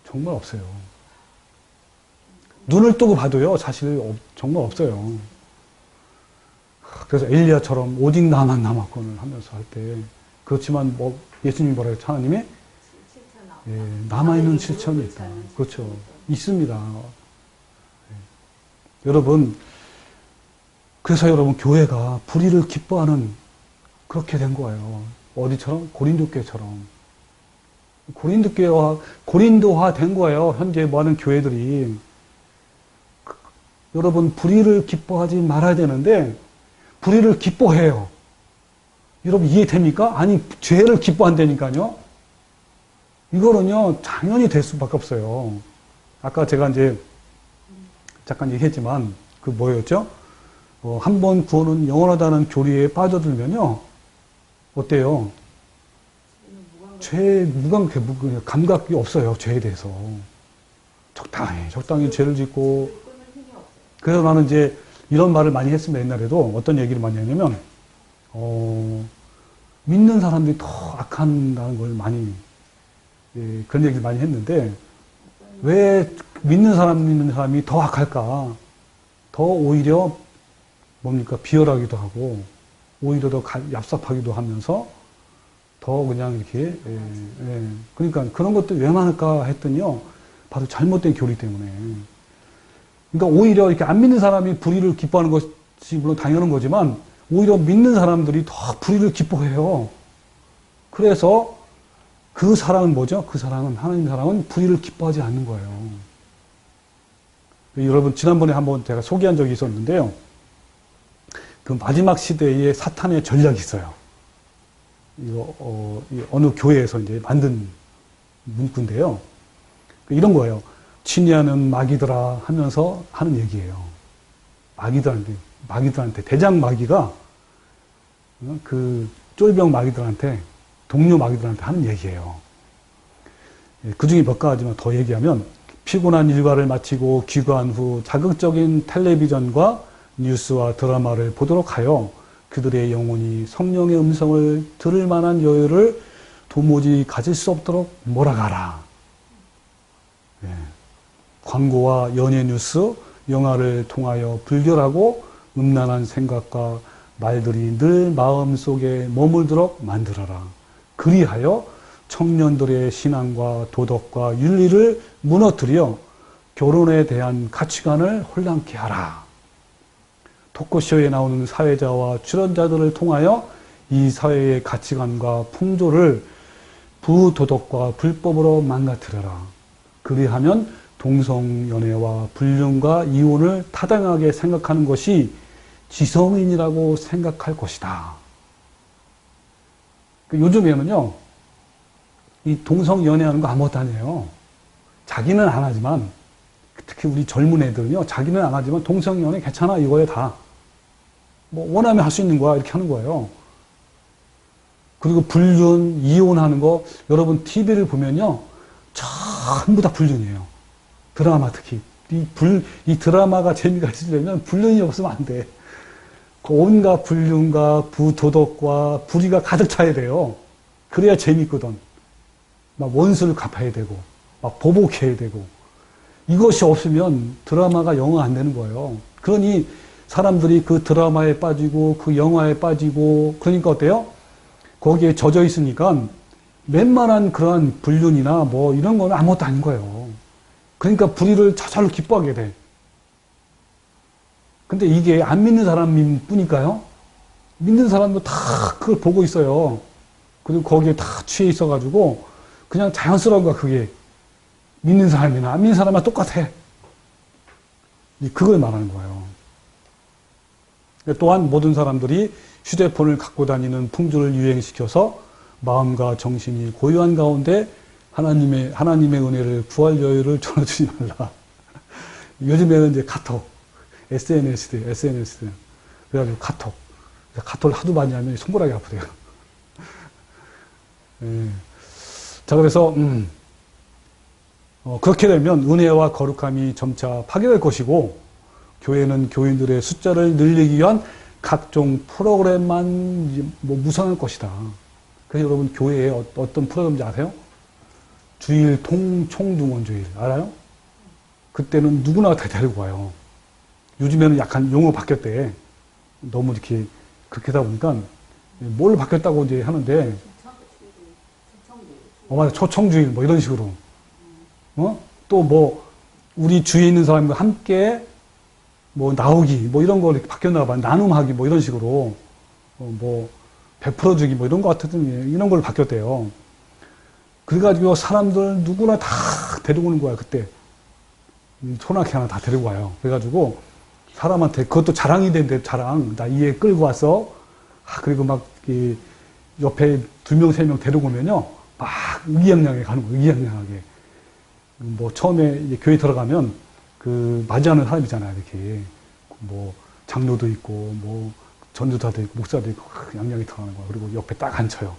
정말 없어요. 눈을 뜨고 봐도요, 사실 정말 없어요. 그래서 엘리야처럼 오직 나만 남았건을 하면서 할 때, 그렇지만 뭐 예수님이 뭐라 했죠? 하나님이? 예, 남아있는 실천이 있다. 그렇죠. 있습니다. 예. 여러분, 그래서 여러분 교회가 불의를 기뻐하는 그렇게 된 거예요. 어디처럼? 고린도교회처럼. 고린도화 된 거예요. 현재 많은 교회들이. 여러분 불의를 기뻐하지 말아야 되는데 불의를 기뻐해요. 여러분 이해됩니까? 아니 죄를 기뻐한다니까요. 이거는요 당연히 될 수밖에 없어요. 아까 제가 이제 잠깐 얘기했지만 그 뭐였죠? 한 번 구원은 영원하다는 교리에 빠져들면요 어때요? 죄 감각이 없어요. 죄에 대해서 적당히 죄를 짓고. 그래서 나는 이제 이런 말을 많이 했습니다. 옛날에도 어떤 얘기를 많이 했냐면 믿는 사람들이 더 악한다는 걸 많이 그런 얘기를 많이 했는데 왜 믿는 사람이 더 악할까? 더 오히려 뭡니까 비열하기도 하고 오히려 더 얍삽하기도 하면서 더 그냥 이렇게 그러니까 그런 것들 왜 많을까 했더니요 바로 잘못된 교리 때문에. 그러니까 오히려 이렇게 안 믿는 사람이 불의를 기뻐하는 것이 물론 당연한 거지만 오히려 믿는 사람들이 더 불의를 기뻐해요. 그래서 그 사랑은 뭐죠? 그 사랑은 하나님 사랑은 불의를 기뻐하지 않는 거예요. 여러분 지난번에 한번 제가 소개한 적이 있었는데요. 그 마지막 시대에 사탄의 전략이 있어요. 이거 어느 교회에서 이제 만든 문구인데요. 이런 거예요. 친애하는 마귀들아 하면서 하는 얘기예요. 마귀들한테 대장 마귀가 그 쫄병 마귀들한테 동료 마귀들한테 하는 얘기예요. 그 중에 몇 가지만 더 얘기하면 피곤한 일과를 마치고 귀가한 후 자극적인 텔레비전과 뉴스와 드라마를 보도록 하여 그들의 영혼이 성령의 음성을 들을 만한 여유를 도무지 가질 수 없도록 몰아가라. 예. 광고와 연예 뉴스, 영화를 통하여 불결하고 음란한 생각과 말들이 늘 마음속에 머물도록 만들어라. 그리하여 청년들의 신앙과 도덕과 윤리를 무너뜨려 결혼에 대한 가치관을 혼란케 하라. 토크쇼에 나오는 사회자와 출연자들을 통하여 이 사회의 가치관과 풍조를 부도덕과 불법으로 망가뜨려라. 그리하면 동성연애와 불륜과 이혼을 타당하게 생각하는 것이 지성인이라고 생각할 것이다. 요즘에는요, 이 동성연애하는 거 아무것도 아니에요. 자기는 안 하지만, 특히 우리 젊은 애들은요, 자기는 안 하지만 동성연애 괜찮아, 이거에 다. 뭐, 원하면 할 수 있는 거야, 이렇게 하는 거예요. 그리고 불륜, 이혼하는 거, 여러분 TV를 보면요, 전부 다 불륜이에요. 드라마 특히. 이 드라마가 재미가 있으려면 불륜이 없으면 안 돼. 온갖 불륜과 부도덕과 불의가 가득 차야 돼요. 그래야 재밌거든. 막 원수를 갚아야 되고, 막 보복해야 되고. 이것이 없으면 드라마가 영화 안 되는 거예요. 그러니 사람들이 그 드라마에 빠지고, 그 영화에 빠지고, 그러니까 어때요? 거기에 젖어 있으니까 웬만한 그런 불륜이나 뭐 이런 거는 아무것도 아닌 거예요. 그러니까 불의를 저절로 기뻐하게 돼. 근데 이게 안 믿는 사람일 뿐일까요? 믿는 사람도 다 그걸 보고 있어요. 그리고 거기에 다 취해 있어가지고 그냥 자연스러운 거야, 그게. 믿는 사람이나 안 믿는 사람이나 똑같아. 그걸 말하는 거예요. 또한 모든 사람들이 휴대폰을 갖고 다니는 풍조를 유행시켜서 마음과 정신이 고요한 가운데 하나님의 은혜를 구할 여유를 전해주지 말라. 요즘에는 이제 카톡, SNS. 그래가지고 카톡을 하도 많이 하면 손가락이 아프대요. 예. 자, 그래서, 그렇게 되면 은혜와 거룩함이 점차 파괴될 것이고, 교회는 교인들의 숫자를 늘리기 위한 각종 프로그램만 무성할 것이다. 그래서 여러분, 교회에 어떤 프로그램인지 아세요? 주일 총동원주일. 알아요? 그때는 누구나 다 데리고 와요. 요즘에는 약간 용어 바뀌었대. 너무 이렇게 그렇게 하다 보니까 뭘 바뀌었다고 이제 하는데, 맞아. 초청주일, 뭐 이런 식으로. 또 뭐, 우리 주위에 있는 사람과 함께 뭐 나오기, 뭐 이런 거 이렇게 바뀌었나 봐. 나눔하기, 뭐 이런 식으로. 뭐, 100% 주기, 뭐 이런 거 같은, 이런 걸로 바뀌었대요. 그래가지고 사람들 누구나 다 데리고 오는 거야, 그때. 소나기 하나 다 데리고 와요. 그래가지고 사람한테 그것도 자랑이 된대, 자랑. 나 이 애 끌고 왔어. 그리고 막, 옆에 2명, 3명 데리고 오면요. 막 의기양양하게 가는 거예요, 의기양양하게. 뭐 처음에 이제 교회 들어가면 그 맞이하는 사람이잖아요, 이렇게. 뭐 장로도 있고, 뭐 전도사도 있고, 목사도 있고, 양양이 들어가는 거야. 그리고 옆에 딱 앉혀요.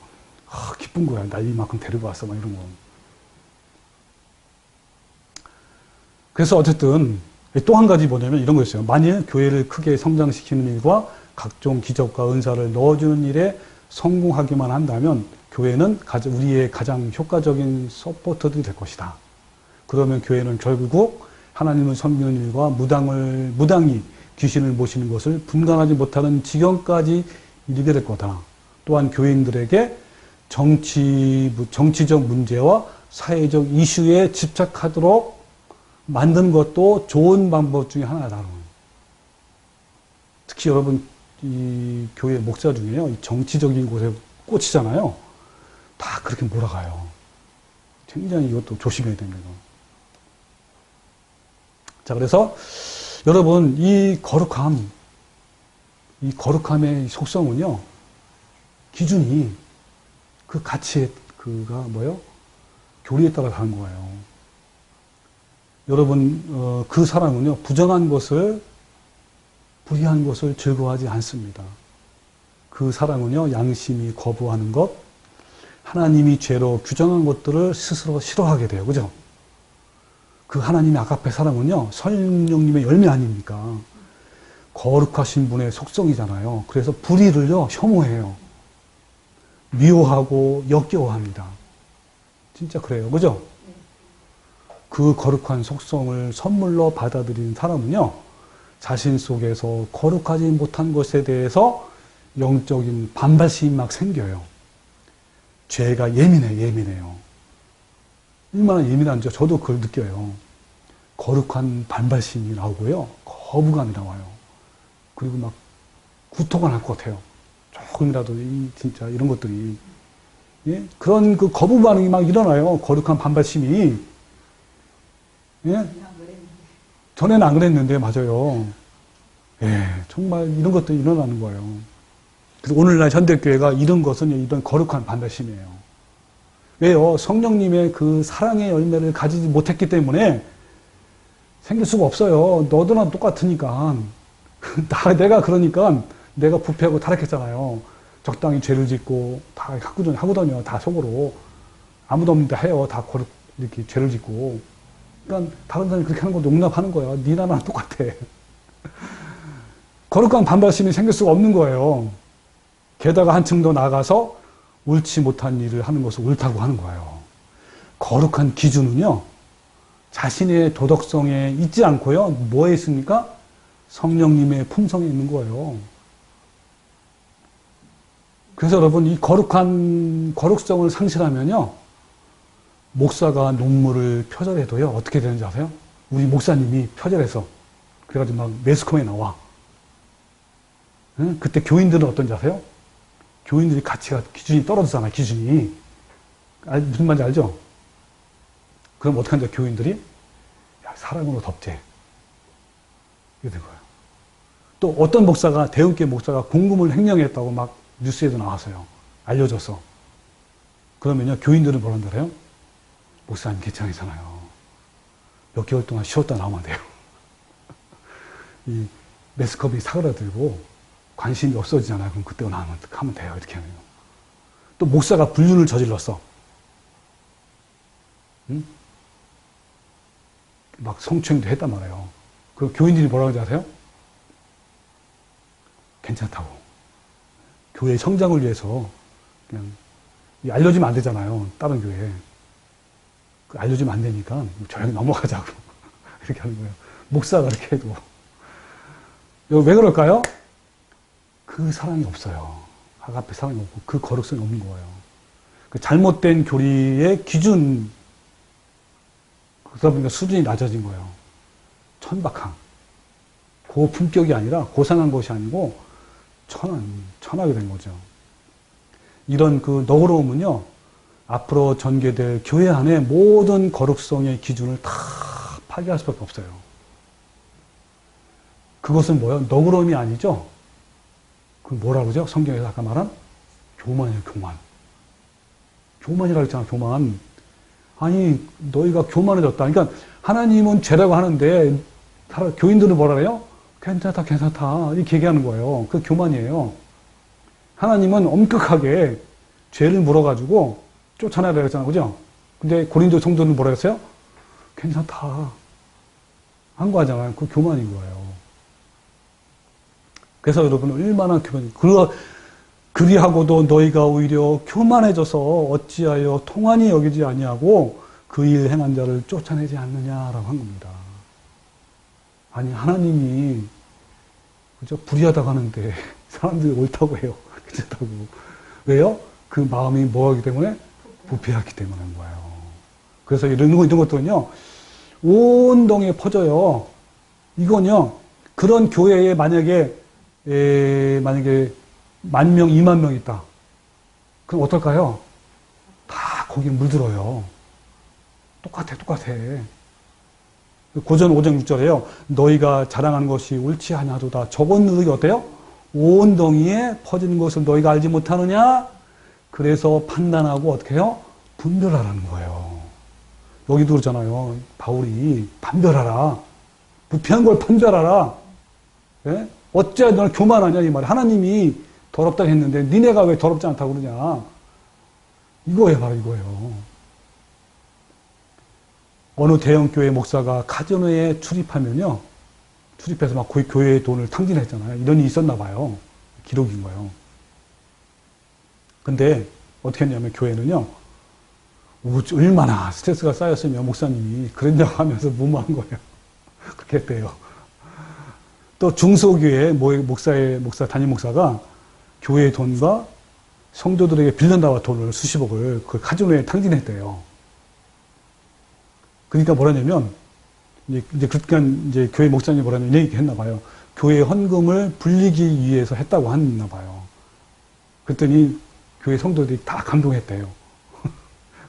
기쁜 거야. 나 이만큼 데리고 왔어, 막 이런 거. 그래서 어쨌든 또 한 가지 뭐냐면 이런 거였어요. 만일 교회를 크게 성장시키는 일과 각종 기적과 은사를 넣어주는 일에 성공하기만 한다면 교회는 우리의 가장 효과적인 서포터들이 될 것이다. 그러면 교회는 결국 하나님을 섬기는 일과 무당히 귀신을 모시는 것을 분간하지 못하는 지경까지 이르게 될 거다. 또한 교인들에게 정치적 문제와 사회적 이슈에 집착하도록 만든 것도 좋은 방법 중에 하나다. 특히 여러분, 이 교회 목사 중에요, 이 정치적인 곳에 꽂히잖아요. 다 그렇게 몰아가요. 굉장히 이것도 조심해야 됩니다. 자, 그래서 여러분, 이 거룩함의 속성은요, 기준이 그 가치의 그가 뭐예요? 교리에 따라 다른 거예요. 여러분, 그 사람은요, 부정한 것을, 불의한 것을 즐거워하지 않습니다. 그 사람은요, 양심이 거부하는 것, 하나님이 죄로 규정한 것들을 스스로 싫어하게 돼요. 그죠? 그 하나님의 아가페 사랑은요, 성령님의 열매 아닙니까? 거룩하신 분의 속성이잖아요. 그래서 불의를요, 혐오해요. 미워하고 역겨워합니다. 진짜 그래요. 그죠? 그 거룩한 속성을 선물로 받아들이는 사람은요, 자신 속에서 거룩하지 못한 것에 대해서 영적인 반발심이 막 생겨요. 죄가 예민해요. 얼마나 예민한지 저도 그걸 느껴요. 거룩한 반발심이 나오고요, 거부감이 나와요. 그리고 막 구토가 날 것 같아요. 조금이라도 진짜 이런 것들이, 예? 그런 그 거부 반응이 막 일어나요. 거룩한 반발심이. 예? 전에는 안 그랬는데, 맞아요. 예, 정말 이런 것들이 일어나는 거예요. 그래서 오늘날 현대교회가 이런 것은 이런 거룩한 반발심이에요. 왜요? 성령님의 그 사랑의 열매를 가지지 못했기 때문에 생길 수가 없어요. 너도 나도 똑같으니까. 내가 그러니까 내가 부패하고 타락했잖아요. 적당히 죄를 짓고 다 하거든요. 다 속으로. 아무도 없는데 해요. 다 이렇게 죄를 짓고. 그러니까 다른 사람이 그렇게 하는 거 용납하는 거야. 니나 나랑 똑같아. 거룩한 반발심이 생길 수가 없는 거예요. 게다가 한층 더 나아가서 옳지 못한 일을 하는 것을 옳다고 하는 거예요. 거룩한 기준은요, 자신의 도덕성에 있지 않고요, 뭐에 있습니까? 성령님의 품성에 있는 거예요. 그래서 여러분, 이 거룩성을 상실하면요, 목사가 논문을 표절해도요, 어떻게 되는지 아세요? 우리 목사님이 표절해서, 그래가지고 막 매스컴에 나와. 응? 그때 교인들은 어떤지 아세요? 교인들이 기준이 떨어지잖아요, 기준이. 무슨 말인지 알죠? 그럼 어떻게 하는지 교인들이? 야, 사랑으로 덮재. 이게 된 거예요. 또 어떤 목사가, 대형교회 목사가 공금을 횡령했다고 막 뉴스에도 나왔어요. 알려져서. 그러면요, 교인들은 뭐라 한다래요? 목사님 괜찮으잖아요. 몇 개월 동안 쉬었다 나오면 돼요. 이 매스컵이 사그라들고 관심이 없어지잖아요. 그럼 그때 하면 돼요. 이렇게 하면. 또 목사가 불륜을 저질렀어. 응? 막 성추행도 했단 말이에요. 그 교인들이 뭐라고 하지 아세요? 괜찮다고. 교회 성장을 위해서 그냥 알려주면 안 되잖아요. 다른 교회에. 알려주면 안 되니까 조용히 넘어가자고. 이렇게 하는 거예요. 목사가 이렇게 해도. 왜 그럴까요? 그 사랑이 없어요. 아가페 사랑이 없고 그 거룩성이 없는 거예요. 그 잘못된 교리의 기준, 그러다 보니까 수준이 낮아진 거예요. 천박한. 고품격이 아니라 고상한 것이 아니고 천하게 된 거죠. 이런 그 너그러움은요, 앞으로 전개될 교회 안에 모든 거룩성의 기준을 다 파괴할 수밖에 없어요. 그것은 뭐예요? 너그러움이 아니죠? 그 뭐라 그러죠? 성경에서 아까 말한 교만이에요, 교만. 교만이라고 했잖아, 교만. 아니, 너희가 교만해졌다. 그러니까 하나님은 죄라고 하는데 교인들은 뭐라 그래요? 괜찮다, 괜찮다. 이렇게 얘기하는 거예요. 그 교만이에요. 하나님은 엄격하게 죄를 물어가지고 쫓아내라 그랬잖아요. 그죠? 근데 고린도 성도는 뭐라 했어요? 괜찮다. 한 거 하잖아요. 그 교만인 거예요. 그래서 여러분, 얼마나 그리하고도 너희가 오히려 교만해져서 어찌하여 통한이 여기지 아니하고 그 일 행한 자를 쫓아내지 않느냐라고 한 겁니다. 아니, 하나님이, 그죠? 불의하다고 하는데, 사람들이 옳다고 해요. 괜찮다고. 왜요? 그 마음이 뭐 하기 때문에? 부패하기 때문에 한 거예요. 그래서 이런 것들은요, 온 동에 퍼져요. 이건요, 그런 교회에 만약에 10,000명, 20,000명 있다. 그럼 어떨까요? 다 거기에 물들어요. 똑같아. 고전 5장 6절에요. 너희가 자랑하는 것이 옳지 아니하도다. 저건 누르기 어때요? 온 동이에 퍼지는 것을 너희가 알지 못하느냐? 그래서 판단하고 어떻게 해요? 분별하라는 거예요. 여기도 그러잖아요. 바울이 판별하라. 부패한 걸 판별하라. 예? 어째 너는 교만하냐 이 말이야. 하나님이 더럽다고 했는데 니네가 왜 더럽지 않다고 그러냐. 이거예요. 바로 이거예요. 어느 대형교회 목사가 카지노에 출입하면요. 출입해서 막 교회의 돈을 탕진했잖아요. 이런 일이 있었나 봐요. 기록인 거예요. 근데 어떻게 했냐면 교회는요. 얼마나 스트레스가 쌓였으면 목사님이 그랬냐고 하면서 무모한 거예요. 그렇게 했대요. 또 중소교회 담임 목사가 교회의 돈과 성도들에게 빌려다와 돈을 수십억을 그 카지노에 탕진했대요. 그러니까 뭐라냐면 이제 교회 목사님이 뭐라냐면 이렇게 했나 봐요. 교회 헌금을 불리기 위해서 했다고 했나 봐요. 그랬더니 교회 성도들이 다 감동했대요.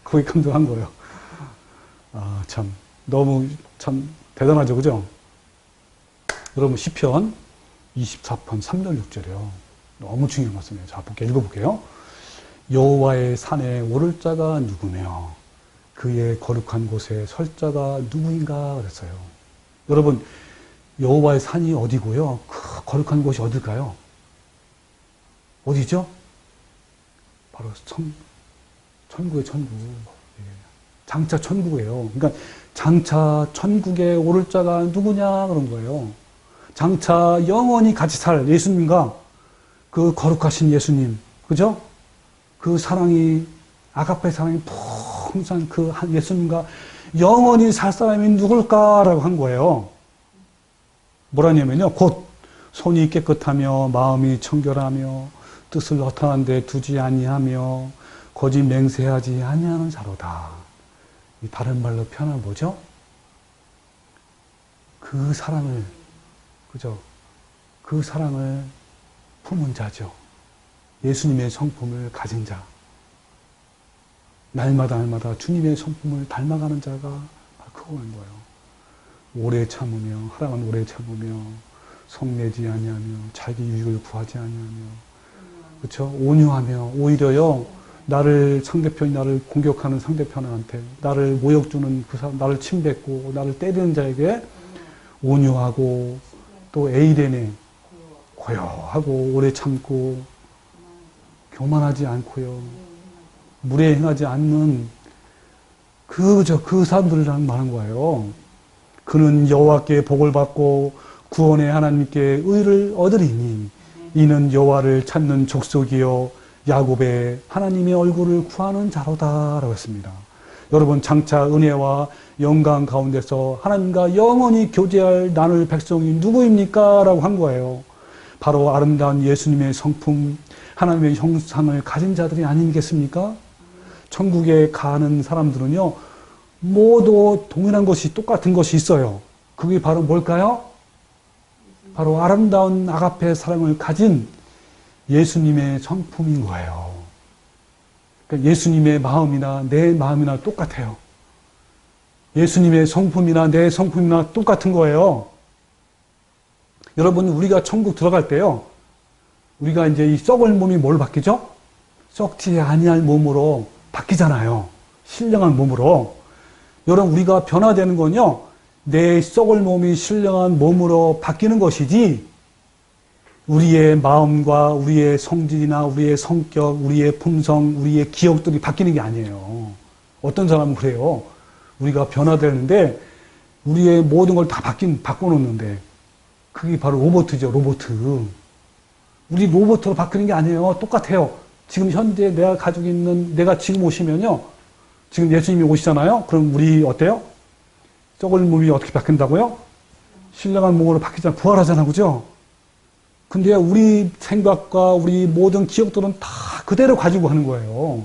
거기 감동한 거예요. 아, 참 너무 참 대단하죠, 그죠? 여러분 시편 24편 3절 6절이요. 너무 중요한 말씀이에요. 자, 읽어볼게요. 여호와의 산에 오를 자가 누구며 그의 거룩한 곳에 설 자가 누구인가 그랬어요. 여러분 여호와의 산이 어디고요? 그 거룩한 곳이 어딜까요? 어디죠? 바로 천국의 천국. 장차 천국이에요. 그러니까 장차 천국에 오를 자가 누구냐 그런 거예요. 장차 영원히 같이 살 예수님과 그 거룩하신 예수님, 그죠? 그 사랑이 아가페 사랑이 풍성한 그 예수님과 영원히 살 사람이 누굴까라고 한 거예요. 뭐라냐면요, 곧 손이 깨끗하며 마음이 청결하며 뜻을 허탄한 데 두지 아니하며 거짓 맹세하지 아니하는 자로다. 이 다른 말로 표현하면 뭐죠? 그 사랑을, 그죠? 그 사랑을 품은 자죠. 예수님의 성품을 가진 자. 날마다 주님의 성품을 닮아가는 자가 바로 그거인 거예요. 오래 참으며, 하라면 오래 참으며, 성내지 아니하며, 자기 유익을 구하지 아니하며, 그렇죠? 온유하며, 오히려요, 나를 상대편이 나를 공격하는 상대편한테 나를 모욕 주는 그 사람, 나를 침뱉고 나를 때리는 자에게 온유하고 또 에이데네 고요하고 오래 참고 교만하지 않고요. 물에 행하지 않는 그 사람들이랑 말한 거예요. 그는 여호와께 복을 받고 구원의 하나님께 의를 얻으리니 이는 여호와를 찾는 족속이요 야곱의 하나님의 얼굴을 구하는 자로다라고 했습니다. 여러분 장차 은혜와 영광 가운데서 하나님과 영원히 교제할 나눌 백성이 누구입니까? 라고 한 거예요. 바로 아름다운 예수님의 성품, 하나님의 형상을 가진 자들이 아니겠습니까? 천국에 가는 사람들은요, 모두 동일한 것이, 똑같은 것이 있어요. 그게 바로 뭘까요? 바로 아름다운 아가페 사랑을 가진 예수님의 성품인 거예요. 그러니까 예수님의 마음이나 내 마음이나 똑같아요. 예수님의 성품이나 내 성품이나 똑같은 거예요. 여러분, 우리가 천국 들어갈 때요, 우리가 이제 이 썩을 몸이 뭘 바뀌죠? 썩지 아니할 몸으로 바뀌잖아요. 신령한 몸으로. 여러분, 우리가 변화되는 건요, 내 썩을 몸이 신령한 몸으로 바뀌는 것이지, 우리의 마음과 우리의 성질이나 우리의 성격, 우리의 품성, 우리의 기억들이 바뀌는 게 아니에요. 어떤 사람은 그래요. 우리가 변화되는데, 우리의 모든 걸 다 바꿔놓는데, 그게 바로 로봇이죠, 로봇. 우리 로봇으로 바뀌는 게 아니에요. 똑같아요. 지금 현재 내가 가지고 있는, 내가 지금 오시면요. 지금 예수님이 오시잖아요. 그럼 우리 어때요? 썩을 몸이 어떻게 바뀐다고요? 신령한 몸으로 바뀌잖아요. 부활하잖아요. 그죠? 근데 우리 생각과 우리 모든 기억들은 다 그대로 가지고 하는 거예요.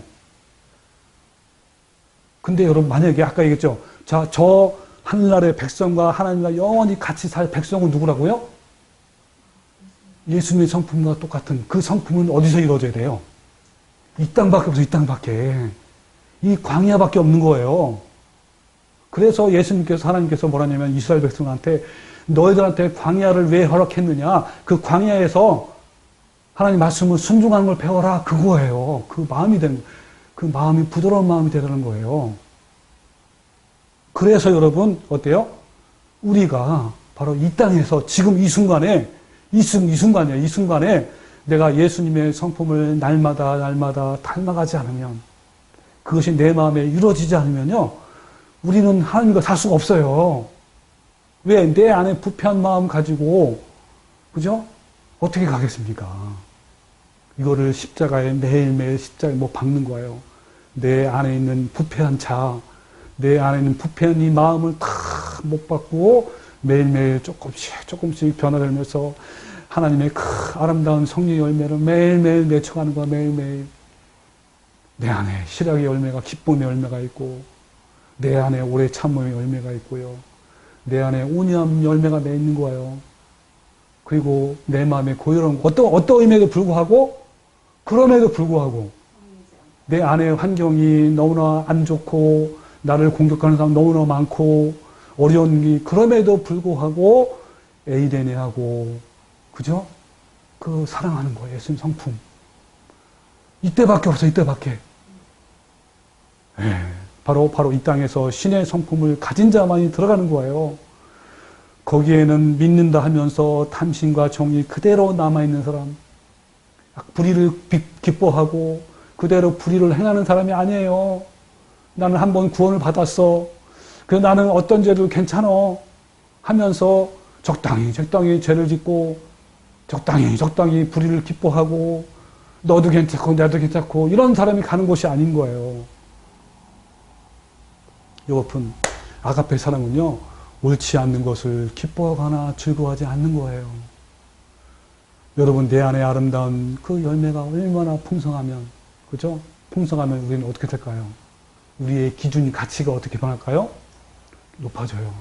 근데 여러분, 만약에 아까 얘기했죠. 자, 저 하늘나라의 백성과 하나님과 영원히 같이 살 백성은 누구라고요? 예수님의 성품과 똑같은 그 성품은 어디서 이루어져야 돼요? 이 땅밖에 없어, 이 땅밖에. 이 광야밖에 없는 거예요. 그래서 예수님께서, 하나님께서 뭐라냐면 이스라엘 백성한테 너희들한테 광야를 왜 허락했느냐? 그 광야에서 하나님 말씀을 순종하는 걸 배워라. 그거예요. 그 마음이 부드러운 마음이 되라는 거예요. 그래서 여러분, 어때요? 우리가 바로 이 땅에서 지금 이 순간에 내가 예수님의 성품을 날마다 닮아가지 않으면, 그것이 내 마음에 이루어지지 않으면요, 우리는 하나님과 살 수가 없어요. 왜? 내 안에 부패한 마음 가지고, 그죠? 어떻게 가겠습니까? 이거를 십자가에 매일매일 십자가에 박는 거예요. 내 안에 있는 부패한 자, 내 안에 있는 부패한 이 마음을 다 못 바꾸고 매일매일 조금씩 변화되면서 하나님의 그 아름다운 성령의 열매를 매일매일 맺혀가는 거야. 매일매일 내 안에 실약의 열매가, 기쁨의 열매가 있고, 내 안에 오래 참음의 열매가 있고요, 내 안에 온유함 열매가 맺 있는 거예요. 그리고 내 마음에 고요로운 어떤 의미에도 불구하고, 그럼에도 불구하고 내 안의 환경이 너무나 안 좋고 나를 공격하는 사람 너무나 많고 어려운 게, 그럼에도 불구하고 에이데네하고, 그죠? 그 사랑하는 거예요. 예수님 성품. 이때밖에 없어, 이때밖에. 네, 바로 이 땅에서 신의 성품을 가진 자만이 들어가는 거예요. 거기에는 믿는다 하면서 탐심과 정의 그대로 남아있는 사람, 불의를 기뻐하고 그대로 불의를 행하는 사람이 아니에요. 나는 한번 구원을 받았어. 그래서 나는 어떤 죄도 괜찮아 하면서 적당히 죄를 짓고 적당히 불의를 기뻐하고 너도 괜찮고 나도 괜찮고 이런 사람이 가는 곳이 아닌 거예요. 여러분, 아가페 사랑은요, 옳지 않는 것을 기뻐하거나 즐거워하지 않는 거예요. 여러분, 내 안에 아름다운 그 열매가 얼마나 풍성하면, 그죠? 풍성하면 우리는 어떻게 될까요? 우리의 기준이, 가치가 어떻게 변할까요? 높아져요.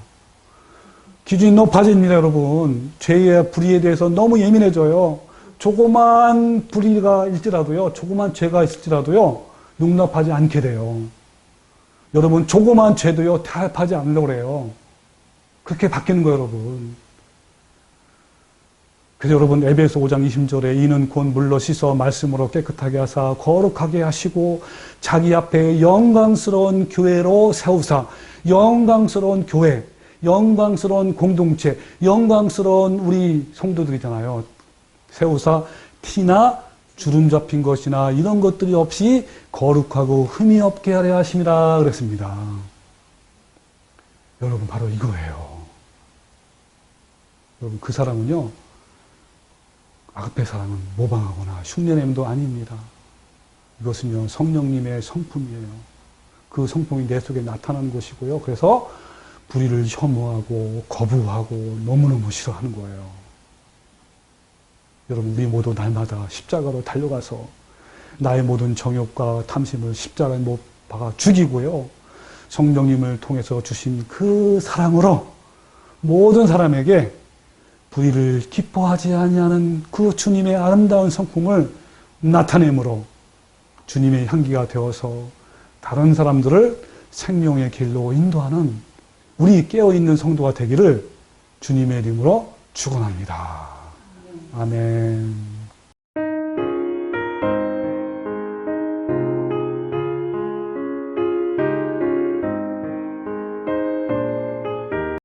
기준이 높아집니다, 여러분. 죄의 불의에 대해서 너무 예민해져요. 조그만 불의가 있을지라도요, 조그만 죄가 있을지라도요, 용납하지 않게 돼요. 여러분, 조그만 죄도요, 타협하지 않으려고 그래요. 그렇게 바뀌는 거예요, 여러분. 그래서 여러분 에베소 5장 20절에 이는 곧 물로 씻어 말씀으로 깨끗하게 하사 거룩하게 하시고 자기 앞에 영광스러운 교회로 세우사, 영광스러운 교회, 영광스러운 공동체, 영광스러운 우리 성도들이잖아요. 세우사 티나 주름 잡힌 것이나 이런 것들이 없이 거룩하고 흠이 없게 하려 하심이라 그랬습니다. 여러분 바로 이거예요. 여러분 그 사람은요, 아가페 사랑은 모방하거나 흉내냄도 아닙니다. 이것은요 성령님의 성품이에요. 그 성품이 내 속에 나타나는 것이고요. 그래서 불의를 혐오하고 거부하고 너무너무 싫어하는 거예요. 여러분 우리 모두 날마다 십자가로 달려가서 나의 모든 정욕과 탐심을 십자가에 못 박아 죽이고요. 성령님을 통해서 주신 그 사랑으로 모든 사람에게 불의를 기뻐하지 아니하는 그 주님의 아름다운 성품을 나타내므로 주님의 향기가 되어서 다른 사람들을 생명의 길로 인도하는 우리 깨어있는 성도가 되기를 주님의 이름으로 축원합니다. 아멘.